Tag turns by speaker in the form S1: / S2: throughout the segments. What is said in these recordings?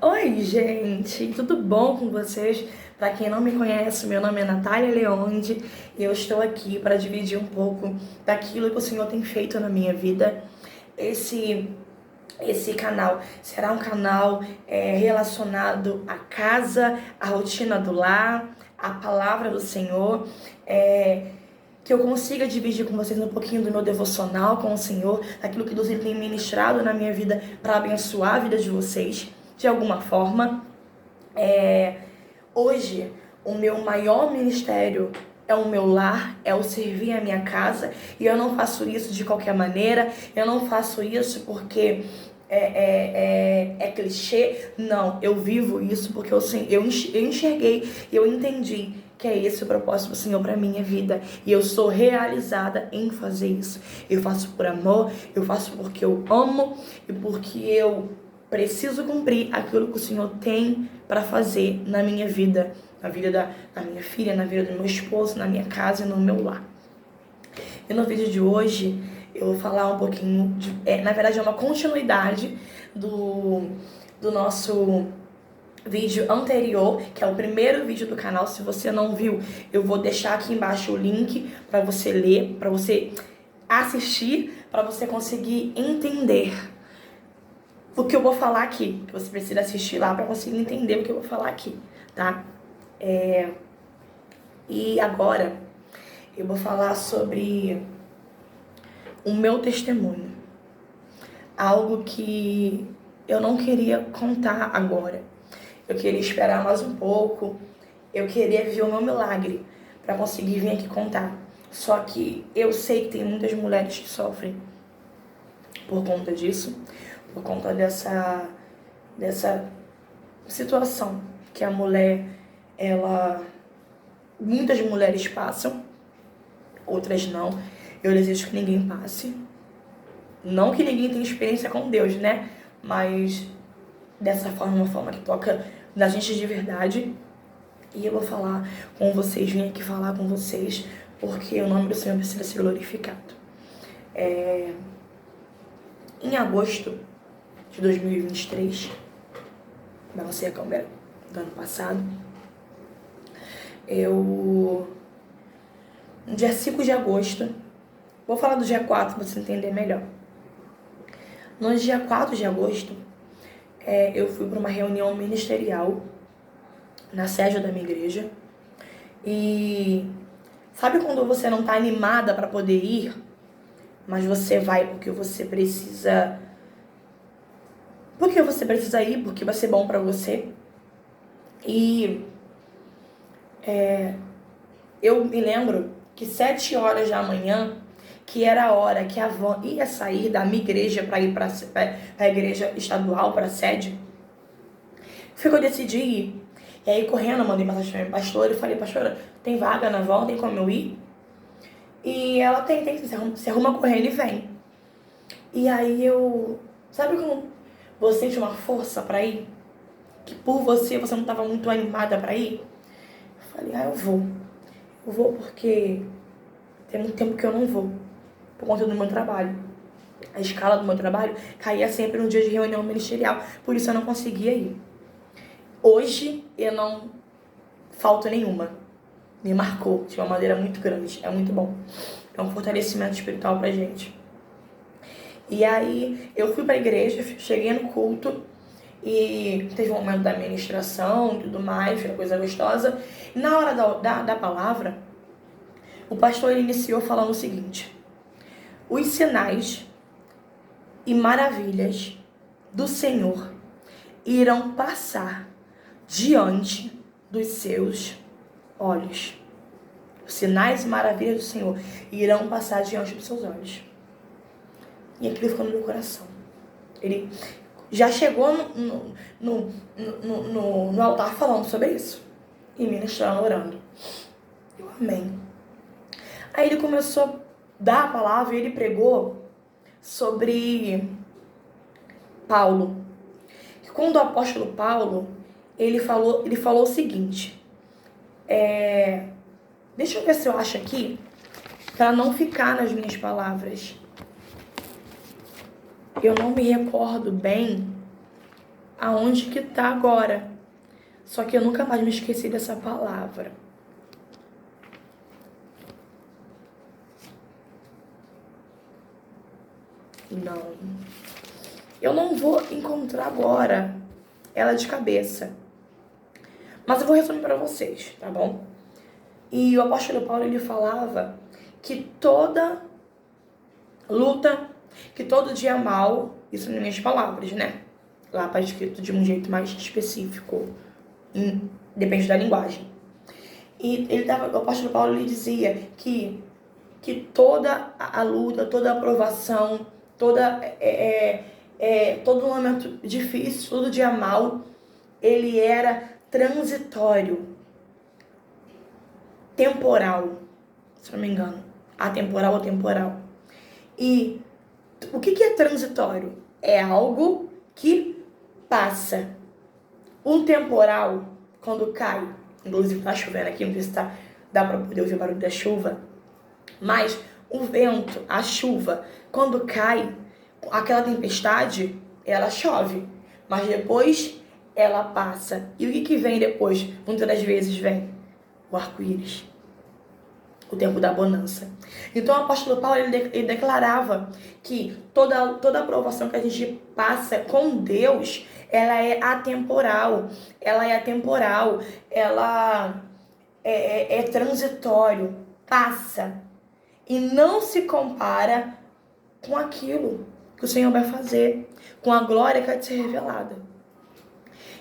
S1: Oi, gente, tudo bom com vocês? Para quem não me conhece, meu nome é Natália Leonde e eu estou aqui para dividir um pouco daquilo que o Senhor tem feito na minha vida. Esse canal será um canal relacionado à casa, à rotina do lar, à palavra do Senhor. Que eu consiga dividir com vocês um pouquinho do meu devocional com o Senhor, aquilo que Deus tem ministrado na minha vida para abençoar a vida de vocês de alguma forma. Hoje, o meu maior ministério é o meu lar, é o servir a minha casa, e eu não faço isso de qualquer maneira, eu não faço isso porque é clichê, não, eu vivo isso porque eu enxerguei e eu entendi que é esse o propósito do Senhor para minha vida, e eu sou realizada em fazer isso. Eu faço por amor, eu faço porque eu amo e porque eu preciso cumprir aquilo que o Senhor tem para fazer na minha vida, na vida da minha filha, na vida do meu esposo, na minha casa e no meu lar. E no vídeo de hoje eu vou falar um pouquinho na verdade é uma continuidade do nosso vídeo anterior, que é o primeiro vídeo do canal. Se você não viu, eu vou deixar aqui embaixo o link para você ler, para você assistir, para você conseguir entender o que eu vou falar aqui, que você precisa assistir lá para conseguir entender o que eu vou falar aqui, tá? E agora eu vou falar sobre o meu testemunho, algo que eu não queria contar agora. Eu queria esperar mais um pouco, eu queria ver o meu milagre para conseguir vir aqui contar. Só que eu sei que tem muitas mulheres que sofrem por conta disso, por conta dessa situação que a mulher, muitas mulheres passam, outras não. Eu desejo que ninguém passe. Não que ninguém tenha experiência com Deus, né? Mas dessa forma, uma forma que toca na gente de verdade. E eu vou falar com vocês, vim aqui falar com vocês, porque o nome do Senhor precisa ser glorificado. Em agosto de 2023, vai ser a câmera do ano passado, no dia 5 de agosto, vou falar do dia 4 para você entender melhor. No dia 4 de agosto, eu fui para uma reunião ministerial na sede da minha igreja. E sabe quando você não tá animada para poder ir, mas você vai porque você precisa ir, porque vai ser bom para você? E eu me lembro que 7 horas da manhã, que era a hora que a van ia sair da minha igreja para ir para a igreja estadual, para a sede, foi que eu decidi ir. E aí, correndo, eu mandei mensagem pra minha pastora e falei: pastora, tem vaga na van? Tem como eu ir? E ela tem, se arruma correndo e vem. E aí sabe quando você sente uma força pra ir? Que por você não estava muito animada pra ir? Eu falei: eu vou. Eu vou porque tem muito tempo que eu não vou, por conta do meu trabalho. A escala do meu trabalho caía sempre no dia de reunião ministerial, por isso eu não conseguia ir. Hoje eu não falto nenhuma. Me marcou de uma maneira muito grande. É muito bom. É um fortalecimento espiritual pra gente. E aí eu fui pra igreja, cheguei no culto e teve um momento da ministração e tudo mais, foi uma coisa gostosa. E na hora da palavra, o pastor iniciou falando o seguinte: os sinais e maravilhas do Senhor irão passar diante dos seus olhos. Os sinais e maravilhas do Senhor irão passar diante dos seus olhos. E aquilo ficou no meu coração. Ele já chegou no altar falando sobre isso. E ministrando, orando. Eu amém. Aí ele começou a dar a palavra e ele pregou sobre Paulo. Quando o apóstolo Paulo, ele falou o seguinte. Deixa eu ver se eu acho aqui, para não ficar nas minhas palavras. Eu não me recordo bem aonde que tá agora. Só que eu nunca mais me esqueci dessa palavra. Não. Eu não vou encontrar agora ela de cabeça. Mas eu vou resumir para vocês, tá bom? E o apóstolo Paulo, ele falava que toda luta, que todo dia mal, isso nas minhas palavras, né? Lá está escrito de um jeito mais específico, depende da linguagem. E o apóstolo Paulo, ele dizia que toda a luta, toda a aprovação, todo momento difícil, todo dia mal, ele era transitório, temporal, se não me engano, atemporal ou temporal. E o que é transitório? É algo que passa. Um temporal, quando cai, inclusive tá chovendo aqui, não sei se dá pra poder ouvir o barulho da chuva, mas o vento, a chuva, quando cai, aquela tempestade, ela chove, mas depois ela passa. E o que vem depois? Muitas das vezes vem o arco-íris, o tempo da bonança. Então o apóstolo Paulo, ele declarava que toda aprovação que a gente passa com Deus, ela é atemporal, ela é transitório, passa, e não se compara com aquilo que o Senhor vai fazer, com a glória que vai ser revelada.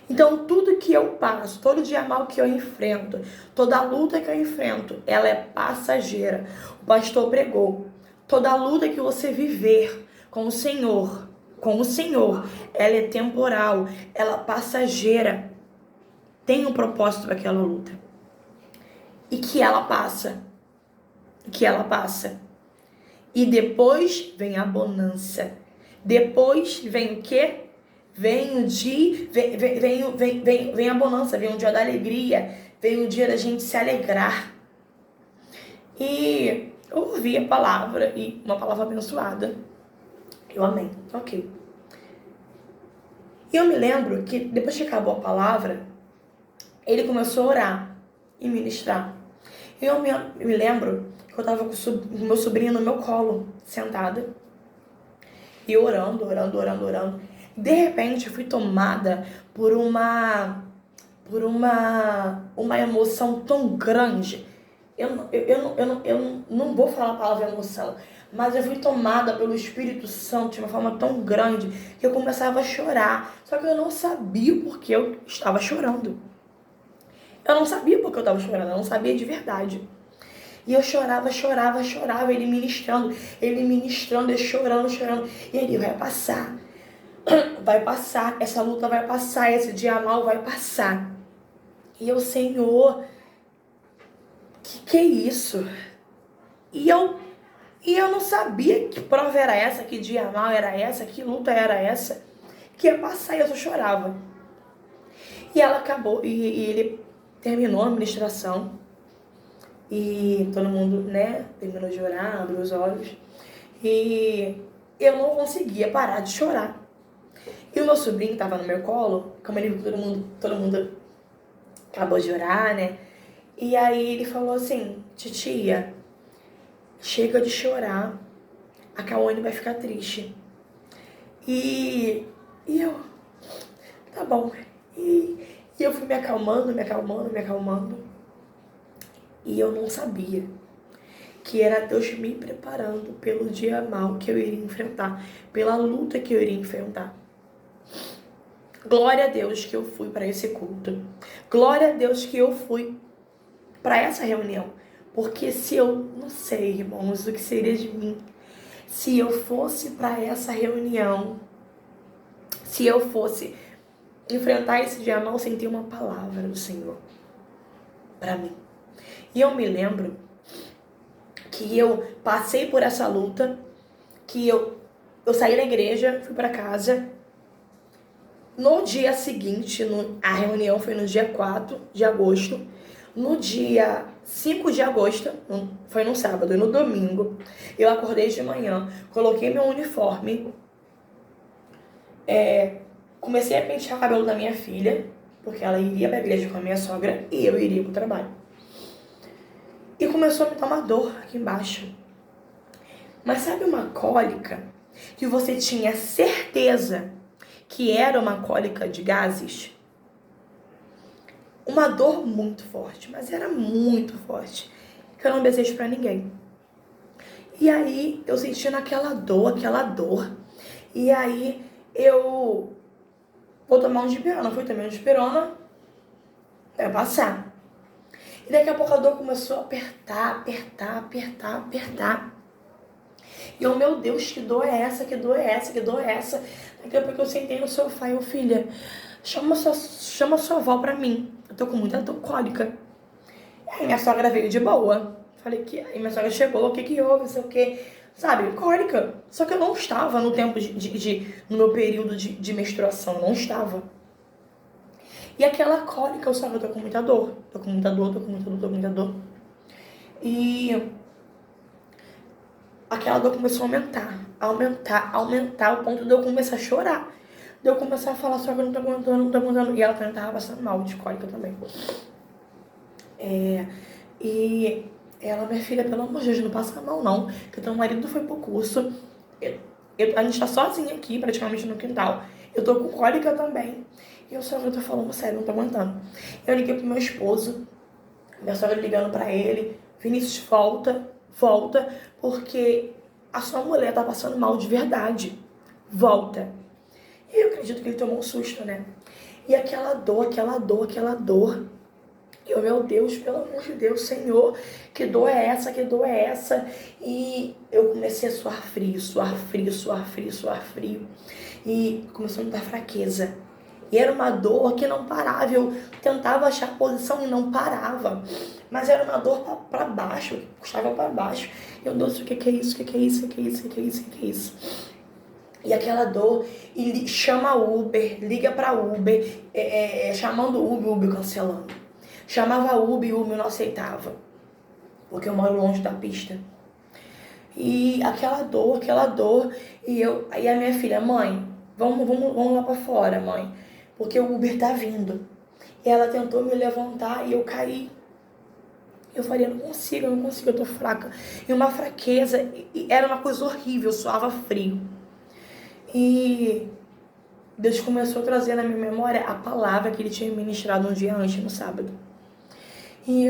S1: Então, tudo que eu passo, todo dia mal que eu enfrento, toda luta que eu enfrento, ela é passageira. O pastor pregou. Toda luta que você viver com o Senhor, ela é temporal, ela é passageira. Tem um propósito para aquela luta. E que ela passa. E depois vem a bonança. Depois vem o quê? Vem a bonança, vem o dia da alegria, vem o dia da gente se alegrar. E eu ouvi a palavra, e uma palavra abençoada. Eu amei, ok. E eu me lembro que depois que acabou a palavra, ele começou a orar e ministrar. E eu me lembro que eu tava com o meu sobrinho no meu colo, sentada, e orando. De repente, eu fui tomada por uma emoção tão grande. Eu não vou falar a palavra emoção, mas eu fui tomada pelo Espírito Santo de uma forma tão grande que eu começava a chorar. Só que eu não sabia o porquê eu estava chorando. Eu não sabia porque eu estava chorando, eu não sabia de verdade. E eu chorava, ele ministrando, eu chorando. E ele vai passar, essa luta vai passar, esse dia mal vai passar. E eu, Senhor, que é isso? E eu não sabia que prova era essa, que dia mal era essa, que luta era essa, que ia passar, e eu só chorava. E ela acabou, e ele terminou a ministração, e todo mundo, né, terminou de orar, abriu os olhos, e eu não conseguia parar de chorar. E o meu sobrinho estava no meu colo, como ele viu que todo mundo acabou de orar, né? E aí ele falou assim: titia, chega de chorar, a Cauane vai ficar triste. E eu, tá bom. E eu fui me acalmando. E eu não sabia que era Deus me preparando pelo dia mal que eu iria enfrentar, pela luta que eu iria enfrentar. Glória a Deus que eu fui para esse culto. Glória a Deus que eu fui para essa reunião. Porque se eu, não sei, irmãos, o que seria de mim se eu fosse para essa reunião, se eu fosse enfrentar esse dia mal sem ter uma palavra do Senhor para mim. E eu me lembro que eu passei por essa luta, que eu saí da igreja, fui para casa. No dia seguinte, a reunião foi no dia 4 de agosto. No dia 5 de agosto, foi no sábado, e no domingo, eu acordei de manhã, coloquei meu uniforme, Comecei a pentear o cabelo da minha filha, porque ela iria pra igreja com a minha sogra e eu iria pro trabalho. E começou a me dar uma dor aqui embaixo. Mas sabe uma cólica que você tinha certeza que era uma cólica de gases? Uma dor muito forte, mas era muito forte, que eu não desejo pra ninguém. E aí eu sentindo aquela dor. E aí eu vou tomar um dipirona. Fui tomar um dipirona, vai passar. E daqui a pouco a dor começou a apertar. E eu, meu Deus, que dor é essa? Daqui a pouco eu sentei no sofá e eu, filha, chama sua avó pra mim. Eu tô com muita dor cólica. Aí minha sogra veio de boa. Falei que. Aí minha sogra chegou, o que houve, não sei o que. Sabe, cólica. Só que eu não estava no tempo no meu período de menstruação, não estava. E aquela cólica, eu tô com muita dor. Tô com muita dor. E aquela dor começou a aumentar, ao ponto de eu começar a chorar. De eu começar a falar, só que eu não tô aguentando. E ela também tava passando mal de cólica também. E ela, minha filha, pelo amor de Deus, não passa mal não, que teu marido foi pro curso. A gente tá sozinha aqui, praticamente no quintal. Eu tô com cólica também. E eu tô falando sério, não tô aguentando. Eu liguei pro meu esposo, minha sogra ligando pra ele. Vinícius, volta, porque a sua mulher tá passando mal de verdade. Volta. E eu acredito que ele tomou um susto, né? E aquela dor. Eu, meu Deus, pelo amor de Deus, Senhor, que dor é essa? E eu comecei a suar frio. E começou a me dar fraqueza. E era uma dor que não parava. Eu tentava achar posição e não parava. Mas era uma dor pra baixo, puxava pra baixo. Eu, Deus, o que é isso? E aquela dor, e chama Uber, liga pra Uber, chamando Uber cancelando. Chamava Uber e o Uber não aceitava, porque eu moro longe da pista. E aquela dor, aí a minha filha, mãe, vamos lá pra fora, mãe, porque o Uber tá vindo. E ela tentou me levantar e eu caí. Eu falei, eu não consigo, eu tô fraca. E uma fraqueza, e era uma coisa horrível, eu suava frio. E Deus começou a trazer na minha memória a palavra que ele tinha ministrado um dia antes, no sábado. E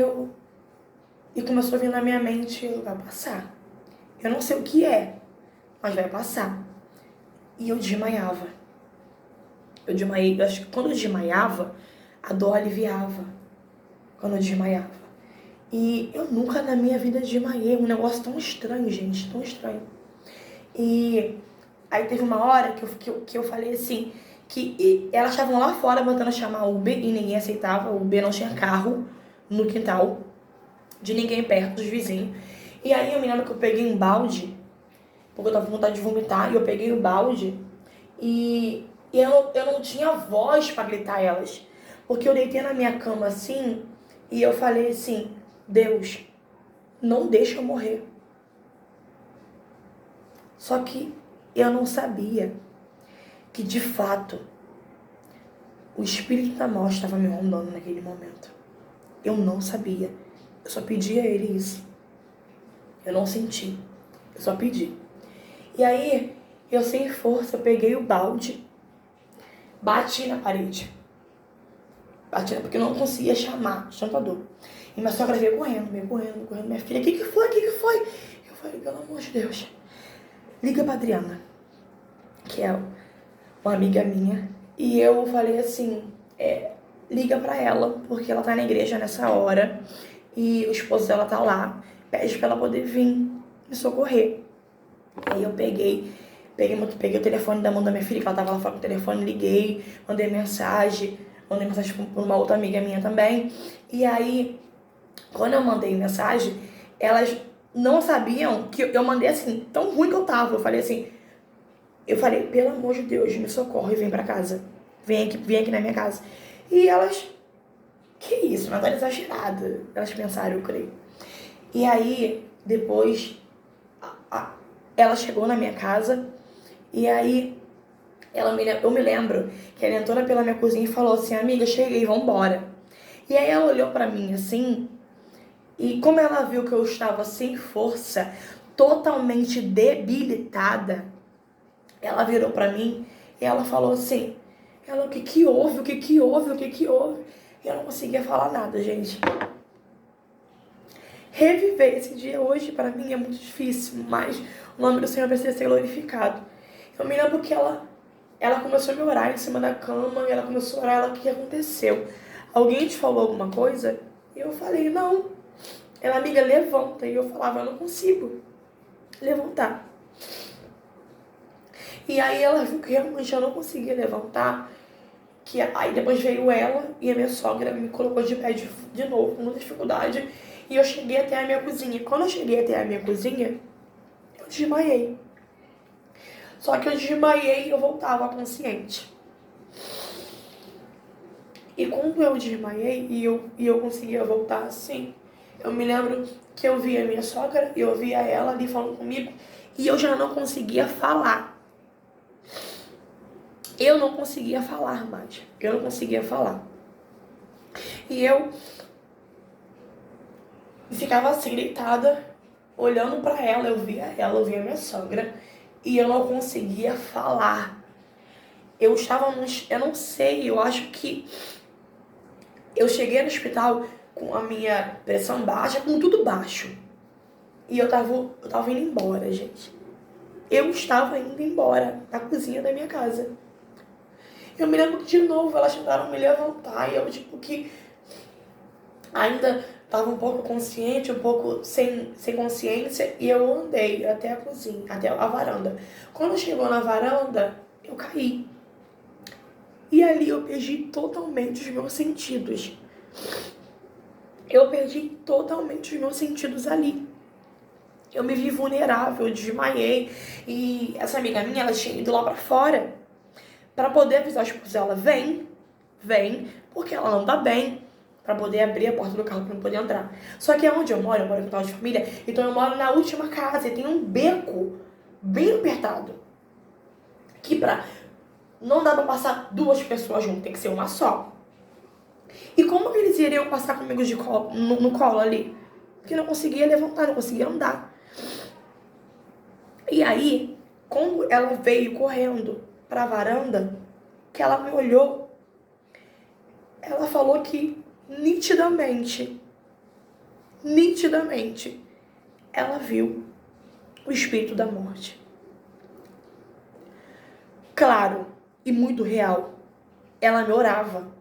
S1: começou a vir na minha mente, vai passar. Eu não sei o que é, mas vai passar. E eu desmaiava. Eu desmaiei, acho que quando eu desmaiava, a dor aliviava. Quando eu desmaiava. E eu nunca na minha vida desmaiei. Um negócio tão estranho, gente, tão estranho. E aí teve uma hora que eu falei assim, que elas estavam lá fora mandando chamar Uber e ninguém aceitava. O Uber não tinha carro no quintal de ninguém perto, dos vizinhos. E aí eu me lembro que eu peguei um balde, porque eu tava com vontade de vomitar, e eu peguei o balde e eu não tinha voz pra gritar elas. Porque eu deitei na minha cama assim e eu falei assim, Deus, não deixa eu morrer. Só que eu não sabia que de fato o espírito da morte estava me rondando naquele momento. Eu não sabia. Eu só pedi a ele isso. Eu não senti. Eu só pedi. E aí, eu sem força, eu peguei o balde, bati na parede. Porque eu não conseguia chamar, tanta dor. E minha sogra veio correndo. Minha filha, o que foi? Eu falei, pelo amor de Deus, liga pra Adriana, que é uma amiga minha. E eu falei assim, liga pra ela, porque ela tá na igreja nessa hora. E o esposo dela tá lá. Pede pra ela poder vir me socorrer. Aí eu peguei o telefone da mão da minha filha, que ela tava lá fora com o telefone, liguei, mandei mensagem pra uma outra amiga minha também. E aí, quando eu mandei mensagem, elas não sabiam que eu mandei assim, tão ruim que eu tava. Eu falei, pelo amor de Deus, me socorre e vem pra casa. Vem aqui na minha casa. E elas, que isso, uma coisa exagerada. Elas pensaram, eu creio. E aí, depois, ela chegou na minha casa e aí Eu me lembro que ela entrou pela minha cozinha e falou assim: amiga, cheguei, vambora. E aí ela olhou pra mim assim, e como ela viu que eu estava sem força, totalmente debilitada, ela virou pra mim e ela falou assim: o que que houve, o que que houve, o que que houve? E eu não conseguia falar nada, gente. Reviver esse dia hoje pra mim é muito difícil, mas o nome do Senhor precisa ser glorificado. Eu me lembro que ela começou a me orar em cima da cama, e ela começou a orar, ela, o que aconteceu? Alguém te falou alguma coisa? E eu falei, não. Ela, amiga, levanta. E eu falava, eu não consigo levantar. E aí ela viu que realmente eu não conseguia levantar. Aí depois veio ela e a minha sogra me colocou de pé de novo, com muita dificuldade. E eu cheguei até a minha cozinha. Quando eu cheguei até a minha cozinha, eu desmaiei. Só que eu desmaiei e eu voltava consciente. E quando eu desmaiei e eu conseguia voltar assim, eu me lembro que eu via a minha sogra e eu via ela ali falando comigo e eu já não conseguia falar. Eu não conseguia falar mais. Eu não conseguia falar. E eu ficava assim, deitada, olhando pra ela. Eu via ela, eu via a minha sogra e eu não conseguia falar. Eu estava eu não sei, eu acho que eu cheguei no hospital com a minha pressão baixa, com tudo baixo. E eu tava indo embora, gente. Eu estava indo embora da cozinha da minha casa. Eu me lembro que de novo elas tentaram me levantar e eu tipo que ainda estava um pouco consciente, um pouco sem consciência, e eu andei até a cozinha, até a varanda. Quando chegou na varanda, eu caí. E ali eu perdi totalmente os meus sentidos. Eu perdi totalmente os meus sentidos ali. Eu me vi vulnerável, eu desmaiei. E essa amiga minha, ela tinha ido lá pra fora pra poder avisar o esposo dela, vem, porque ela não tá bem, pra poder abrir a porta do carro pra não poder entrar. Só que onde eu moro com tal de família, então eu moro na última casa e tem um beco bem apertado. Que não dá pra passar duas pessoas juntas, tem que ser uma só. E como que eles iriam passar comigo de colo, no colo ali? Porque não conseguia levantar, não conseguia andar. E aí, quando ela veio correndo pra varanda, que ela me olhou, ela falou que nitidamente, ela viu o espírito da morte. Claro, e muito real. Ela me orava.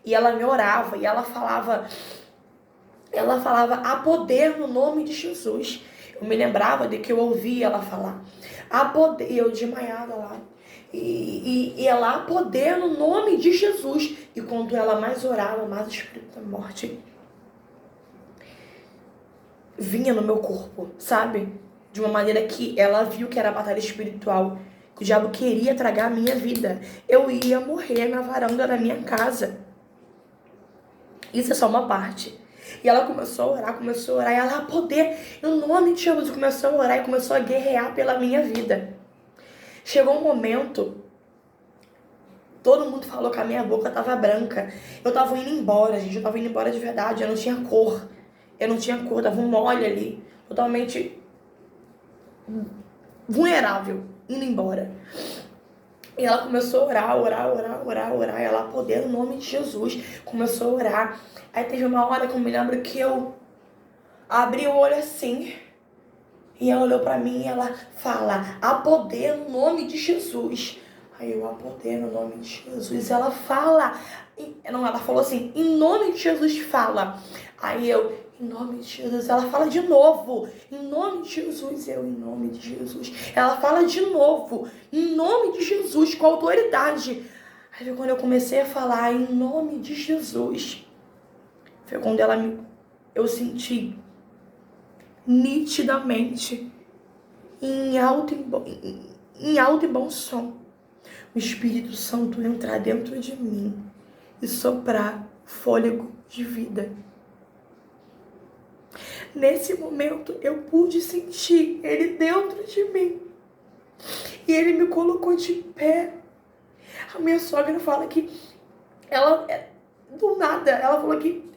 S1: E ela falava há poder no nome de Jesus. Eu me lembrava de que eu ouvia ela falar. Há poder, eu desmaiada lá. E ela há poder no nome de Jesus. E quando ela mais orava, mais o espírito da morte vinha no meu corpo, sabe? De uma maneira que ela viu que era batalha espiritual. Que o diabo queria tragar a minha vida. Eu ia morrer na varanda da minha casa. Isso é só uma parte. E ela começou a orar, e ela a poder, no nome de Jesus, começou a orar e começou a guerrear pela minha vida. Chegou um momento, todo mundo falou que a minha boca tava branca. Eu tava indo embora, gente, eu tava indo embora de verdade, eu não tinha cor. Tava um mole ali, totalmente vulnerável, indo embora. E ela começou a orar, ela a poder no nome de Jesus, começou a orar. Aí teve uma hora que eu me lembro que eu abri o olho assim, e ela olhou pra mim e ela fala, há poder no nome de Jesus. Aí eu, há poder no nome de Jesus. Ela fala, ela falou assim, em nome de Jesus fala. Aí eu, em nome de Jesus. Ela fala de novo, em nome de Jesus. Eu, em nome de Jesus. Ela fala de novo, em nome de Jesus, com autoridade. Aí foi quando eu comecei a falar, em nome de Jesus. Foi quando eu senti nitidamente, em alto e bom som, o Espírito Santo entrar dentro de mim e soprar fôlego de vida. Nesse momento eu pude sentir ele dentro de mim e ele me colocou de pé A minha sogra fala que ela, do nada, ela falou que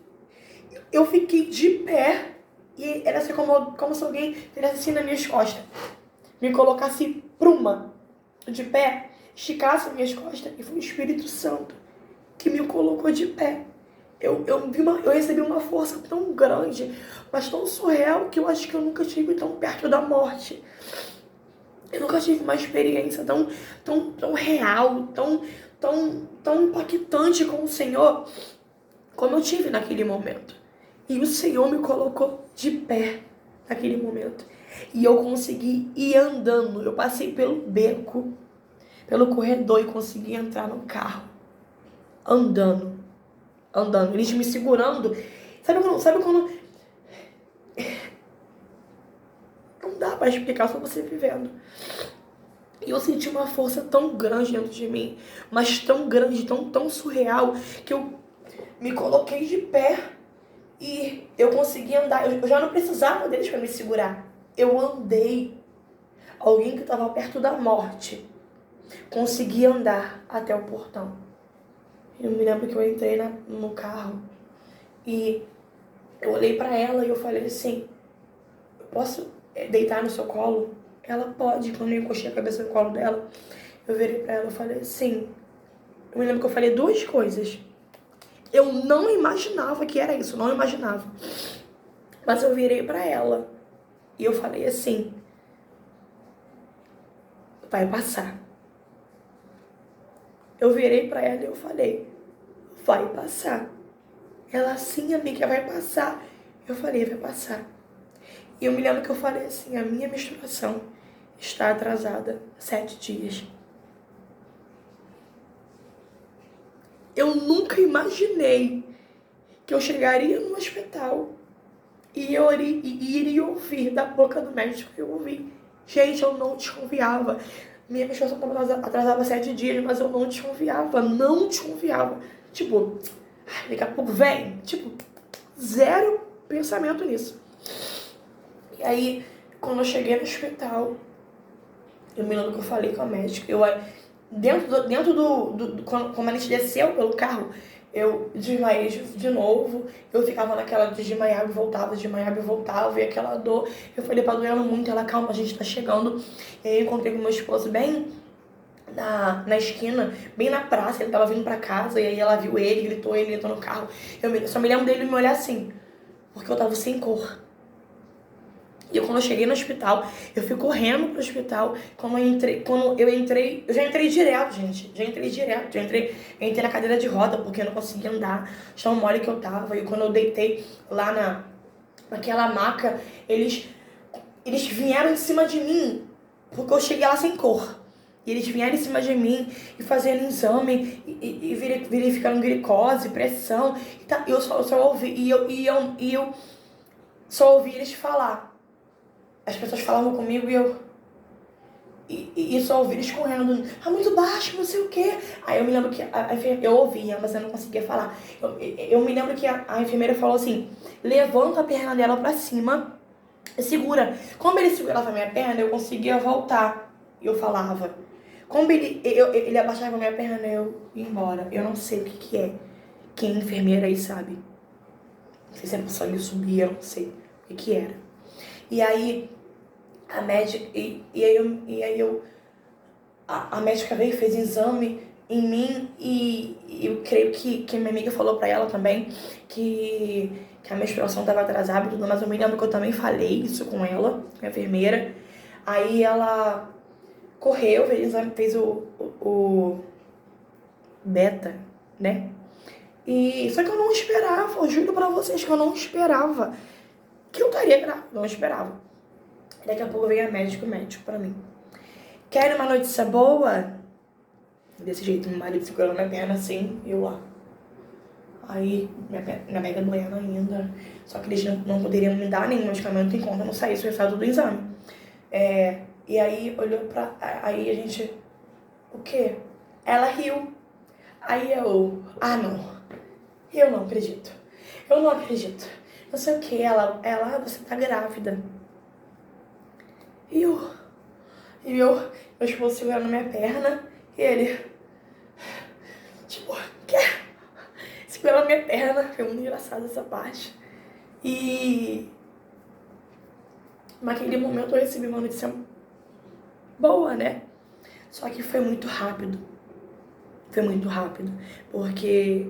S1: eu fiquei de pé e era assim como se alguém fizesse assim nas minhas costas. Me colocasse pruma de pé, esticasse as minhas costas e foi o Espírito Santo que me colocou de pé. Eu recebi uma força tão grande, mas tão surreal, que eu acho que eu nunca estive tão perto da morte. Eu nunca tive uma experiência tão real, tão impactante com o Senhor, como eu tive naquele momento. E o Senhor me colocou de pé naquele momento. E eu consegui ir andando. Eu passei pelo beco, pelo corredor e consegui entrar no carro. Andando. Eles me segurando. Sabe quando... Não dá pra explicar, só você vivendo. E eu senti uma força tão grande dentro de mim, mas tão grande, tão surreal, que eu me coloquei de pé e eu consegui andar. Eu já não precisava deles para me segurar. Eu andei. Alguém que estava perto da morte consegui andar até o portão. Eu me lembro que eu entrei no carro e eu olhei para ela e eu falei assim: eu posso deitar no seu colo? Ela pode. Quando eu encostei a cabeça no colo dela, eu virei pra ela e falei assim... Eu me lembro que eu falei duas coisas. Eu não imaginava que era isso, não imaginava. Mas eu virei pra ela e eu falei assim: vai passar. Eu virei pra ela e eu falei: vai passar. Ela, sim, amiga, vai passar. Eu falei: vai passar. E eu me lembro que eu falei assim: a minha menstruação está atrasada 7 dias. Eu nunca imaginei que eu chegaria no hospital e eu iria ouvir da boca do médico que eu ouvi. Gente, eu não desconfiava. Minha menstruação atrasava 7 dias, mas eu não desconfiava. Tipo, daqui a pouco vem. Tipo, zero pensamento nisso. E aí, quando eu cheguei no hospital, eu me lembro que eu falei com a médica. Dentro do quando a gente desceu pelo carro, eu desmaiei de novo. Eu ficava naquela de desmaiava e voltava, e aquela dor. Eu falei pra doendo muito, ela, calma, a gente tá chegando. E aí eu encontrei com meu esposo bem na esquina, bem na praça. Ele tava vindo pra casa, e aí ela viu ele, gritou, ele entrou no carro. Só me lembro dele me olhar assim, porque eu tava sem cor. E quando eu cheguei no hospital, eu fui correndo pro hospital. Quando eu entrei, eu já entrei direto, gente. Eu entrei na cadeira de roda, porque eu não conseguia andar. Tão mole que eu tava. E quando eu deitei lá naquela maca, eles vieram em cima de mim, porque eu cheguei lá sem cor. E eles vieram em cima de mim e fazendo exame, e verificando glicose, pressão. E tá, eu só ouvi, e eu só ouvi eles falar. As pessoas falavam comigo e só ouvi eles correndo. Ah, muito baixo, não sei o quê. Aí eu me lembro que eu ouvia, mas eu não conseguia falar. Eu me lembro que a enfermeira falou assim: levanta a perna dela pra cima e segura. Como ele segurava a minha perna, eu conseguia voltar. E eu falava. Como ele abaixava a minha perna, eu ia embora. Eu não sei o que é. Quem é enfermeira aí sabe. Não sei se a sangue subia, eu não sei o que era. E aí a médica, a médica veio e fez exame em mim e eu creio que minha amiga falou pra ela também que a menstruação estava atrasada e tudo, mas eu me lembro que eu também falei isso com ela, a enfermeira. Aí ela correu, fez o exame, fez o beta, né? E só que eu não esperava, eu juro pra vocês que eu não esperava que eu estaria grávida, não esperava. Daqui a pouco veio o médico pra mim: quer uma notícia boa? Desse jeito, meu marido segurando minha perna assim, e eu lá. Aí, minha perna doendo ainda. Só que eles não poderiam me dar nenhum medicamento enquanto eu não saísse o resultado do exame. E aí, olhou pra... Aí a gente... O quê? Ela riu. Aí eu... Ah, não. Eu não acredito. Não sei o quê. Ela, você tá grávida. E meu esposo segurando minha perna, e ele... pela minha perna. Foi muito engraçado essa parte. E naquele momento eu recebi uma notícia boa, né? Só que foi muito rápido. Foi muito rápido. Porque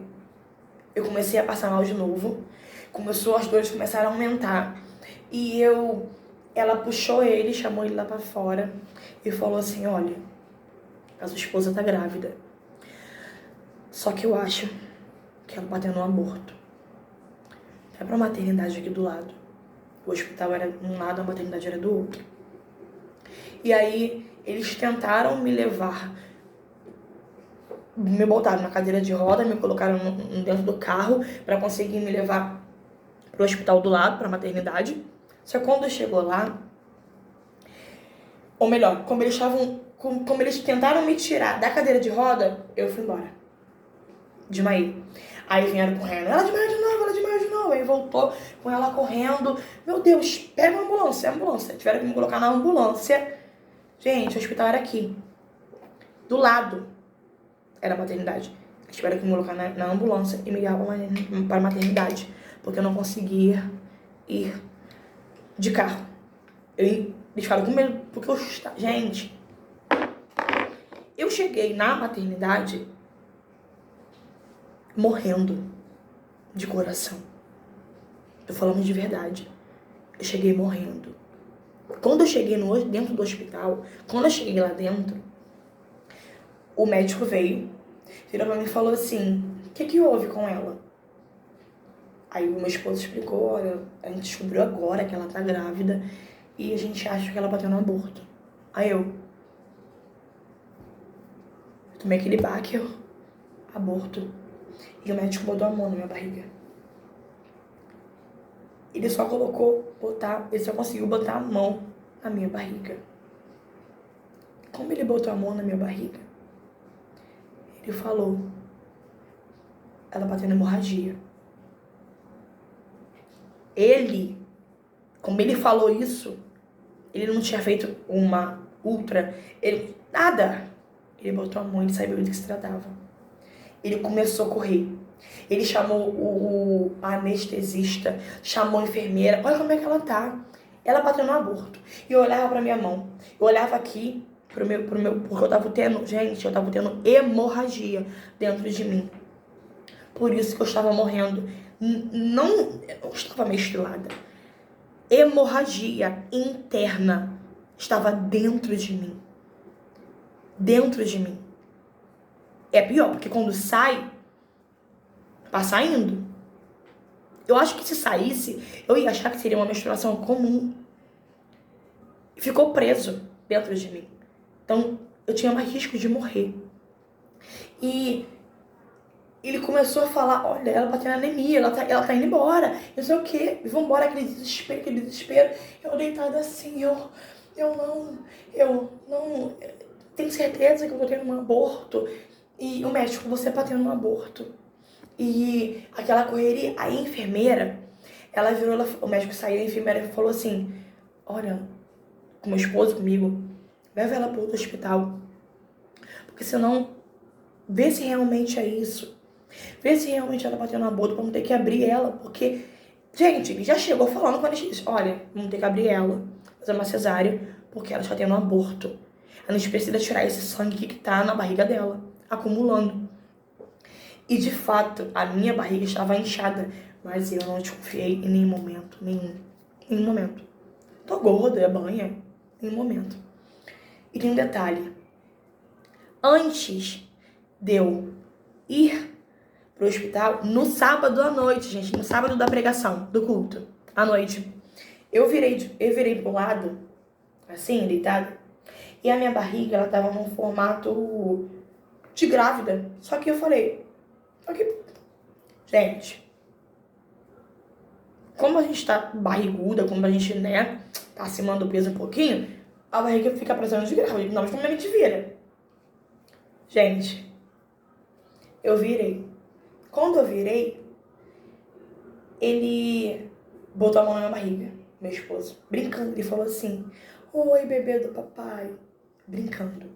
S1: eu comecei a passar mal de novo. As dores começaram a aumentar. E ela puxou ele, chamou ele lá pra fora e falou assim, olha, a sua esposa tá grávida. Só que eu acho que ela tá tendo um aborto. É pra maternidade aqui do lado. O hospital era de um lado, a maternidade era do outro. E aí, eles tentaram me levar, me botaram na cadeira de roda, me colocaram dentro do carro pra conseguir me levar pro hospital do lado, pra maternidade. Só que quando chegou lá, ou melhor, como eles tentaram me tirar da cadeira de roda, eu fui embora. Desmaiei. Aí vieram correndo, ela desmaiou de novo, ela desmaiou de novo. Aí voltou com ela correndo. Meu Deus, pega uma ambulância, ambulância. Tiveram que me colocar na ambulância. Gente, o hospital era aqui. Do lado era a maternidade. Tiveram que me colocar na ambulância e me levar para a maternidade. Porque eu não conseguia ir de carro. Eles ficaram com medo, porque eu... Gente, eu cheguei na maternidade morrendo de coração. Tô falando de verdade. Eu cheguei morrendo. Quando eu cheguei dentro do hospital, quando eu cheguei lá dentro, o médico veio, virou pra mim e falou assim, o que houve com ela? Aí o meu esposo explicou, olha, a gente descobriu agora que ela tá grávida e a gente acha que ela bateu no aborto. Aí eu tomei aquele baque, aborto. E o médico botou a mão na minha barriga. Ele só conseguiu botar a mão na minha barriga. Como ele botou a mão na minha barriga, ele falou, ela bateu na hemorragia. Como ele falou isso, ele não tinha feito uma ultra, nada. Ele botou a mão, ele sabia do que se tratava. Ele começou a correr. Ele chamou o anestesista, chamou a enfermeira. Olha como é que ela tá. Ela bateu no aborto. E eu olhava pra minha mão. Eu olhava aqui porque eu tava tendo hemorragia dentro de mim. Por isso que eu estava morrendo. Eu estava menstruada. Hemorragia interna estava dentro de mim. Dentro de mim. É pior, porque quando sai, tá saindo. Eu acho que se saísse, eu ia achar que seria uma menstruação comum. Ficou preso dentro de mim. Então, eu tinha mais risco de morrer. E ele começou a falar, olha, ela bateu na anemia, ela tá indo embora, não sei o quê. E vambora, aquele desespero. Eu deitada assim, eu não, tenho certeza que eu tô tendo um aborto. E o médico, você tá tendo um aborto. E aquela correria, aí a enfermeira, ela virou, o médico saiu, a enfermeira falou assim, olha, com meu esposo, comigo, leva ela para outro hospital. Porque senão, vê se realmente é isso. Vê se realmente ela bateu no aborto, pra não ter que abrir ela. Porque, gente, ele já chegou falando com a anestesista, olha, vamos ter que abrir ela, fazer uma cesárea, porque ela está tendo um aborto. A gente precisa tirar esse sangue que tá na barriga dela, acumulando. E de fato, a minha barriga estava inchada, mas eu não desconfiei em nenhum momento, nenhum momento. Tô gorda, é banha, em nenhum momento. E tem um detalhe, antes de eu ir pro hospital, no sábado à noite, gente, no sábado da pregação, do culto, à noite, eu virei pro lado, assim, deitada, e a minha barriga, ela tava num formato de grávida. Só que eu falei, gente, como a gente tá barriguda, como a gente, né, tá acima do peso um pouquinho, a barriga fica parecendo de grávida, não, mas como a gente vira. Gente, eu virei. Quando eu virei, ele botou a mão na minha barriga, meu esposo, brincando. Ele falou assim, oi, bebê do papai, brincando.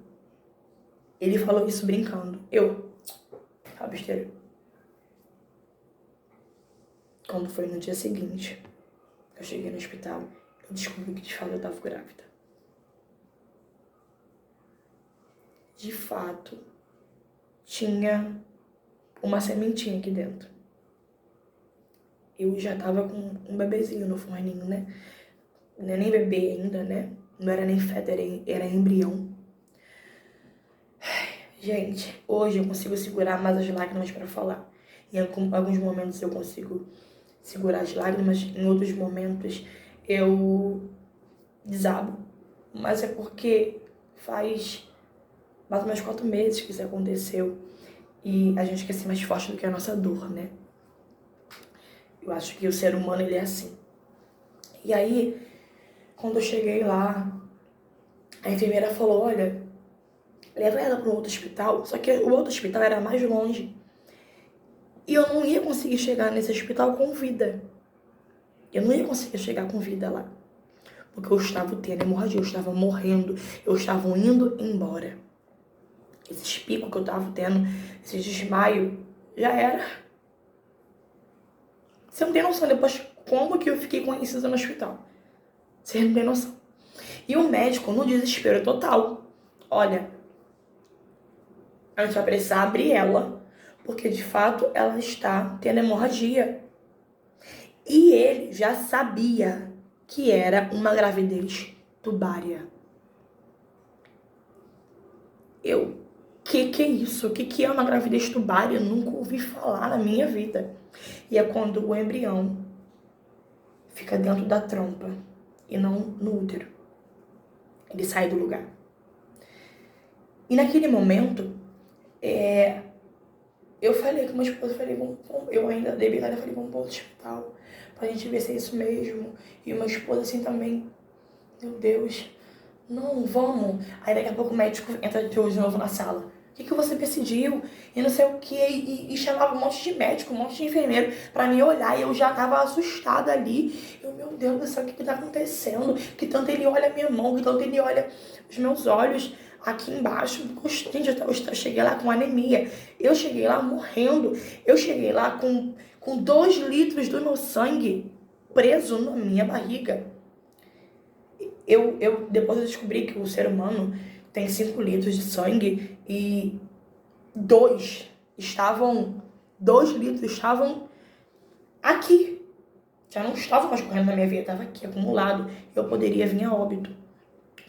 S1: Ele falou isso brincando. Besteira. Quando foi no dia seguinte, eu cheguei no hospital, eu descobri que de fato eu tava grávida. De fato, tinha uma sementinha aqui dentro. Eu já tava com um bebezinho no forninho, né? Não é nem bebê ainda, né? Não era nem feto, era embrião. Gente, hoje eu consigo segurar mais as lágrimas pra falar. Em alguns momentos eu consigo segurar as lágrimas, em outros momentos eu desabo. Mas é porque faz mais ou menos 4 meses que isso aconteceu. E a gente quer ser mais forte do que a nossa dor, né? Eu acho que o ser humano, ele é assim. E aí, quando eu cheguei lá, a enfermeira falou, olha, leva ela para um outro hospital. Só que o outro hospital era mais longe. E eu não ia conseguir chegar nesse hospital com vida. Eu não ia conseguir chegar com vida lá. Porque eu estava tendo hemorragia, eu estava morrendo, eu estava indo embora. Esses picos que eu estava tendo, esses desmaios, já era. Você não tem noção depois como que eu fiquei conhecida no hospital. Você não tem noção. E o médico, no desespero total, olha, a gente vai precisar abrir ela, porque de fato ela está tendo hemorragia. E ele já sabia que era uma gravidez tubária. Que é isso? O que é uma gravidez tubária? Eu nunca ouvi falar na minha vida. E é quando o embrião fica dentro da trompa e não no útero. Ele sai do lugar. E naquele momento, eu falei com meu esposo, eu ainda dei bicada, eu falei, vamos para o hospital, pra gente ver se é isso mesmo. E o meu esposo assim também, meu Deus, não, vamos. Aí daqui a pouco o médico entra de novo na sala. O que você decidiu? E não sei o que. E chamava um monte de médico, um monte de enfermeiro pra me olhar. E eu já tava assustada ali. Eu, meu Deus do céu, o que tá acontecendo? Que tanto ele olha a minha mão, que tanto ele olha os meus olhos aqui embaixo. Gente, eu cheguei lá com anemia. Eu cheguei lá morrendo. Eu cheguei lá com 2 litros do meu sangue preso na minha barriga. Depois eu descobri que o ser humano tem 5 litros de sangue e 2 litros estavam aqui. Já não estava mais correndo na minha veia, estava aqui, acumulado. Eu poderia vir a óbito.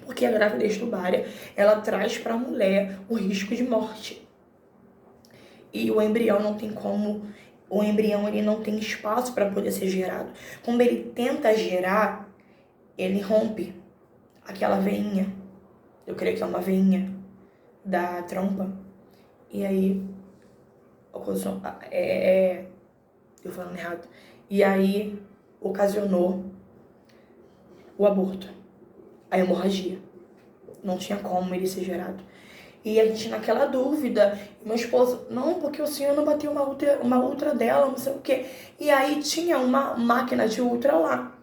S1: Porque a gravidez tubária, ela traz para a mulher o risco de morte. E o embrião não tem como... O embrião, ele não tem espaço para poder ser gerado. Quando ele tenta gerar, ele rompe aquela veinha, eu creio que é uma veinha da trompa, e aí, eu falando errado, e aí ocasionou o aborto, a hemorragia, não tinha como ele ser gerado. E a gente naquela dúvida, meu esposo, não, porque o senhor não bateu uma ultra dela, não sei o quê. E aí tinha uma máquina de ultra lá.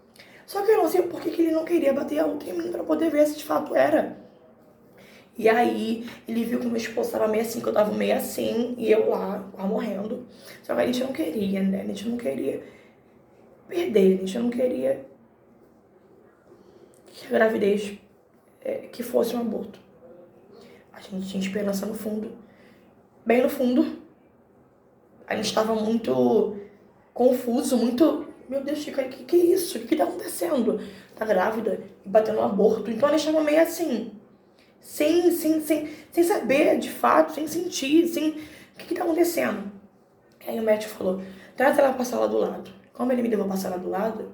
S1: Só que eu não sei por que ele não queria bater a ultra em mim pra poder ver se de fato era. E aí ele viu que meu esposo tava meio assim, que eu tava meio assim, e eu lá, quase morrendo. Só que a gente não queria, né? A gente não queria perder, a gente não queria que a gravidez que fosse um aborto. A gente tinha esperança no fundo, bem no fundo. A gente tava muito confuso, muito... Meu Deus, Chica, que é isso? O que tá acontecendo? Tá grávida e batendo um aborto. Então a gente tava meio assim, sem saber de fato, sem sentir, o que tá acontecendo? Aí o médico falou, traz ela pra sala do lado. Como ele me levou pra sala do lado,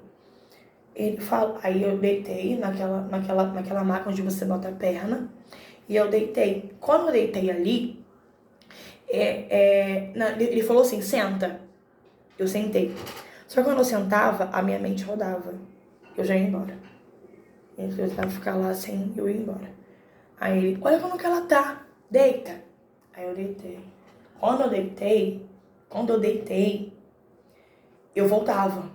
S1: ele falou, aí eu deitei naquela máquina onde você bota a perna, e eu deitei. Quando eu deitei ali, ele falou assim, senta. Eu sentei. Só que quando eu sentava, a minha mente rodava. Eu já ia embora. Eu tentava ficar lá sem eu ir embora. Aí ele, olha como que ela tá. Deita. Aí eu deitei. Quando eu deitei, eu voltava.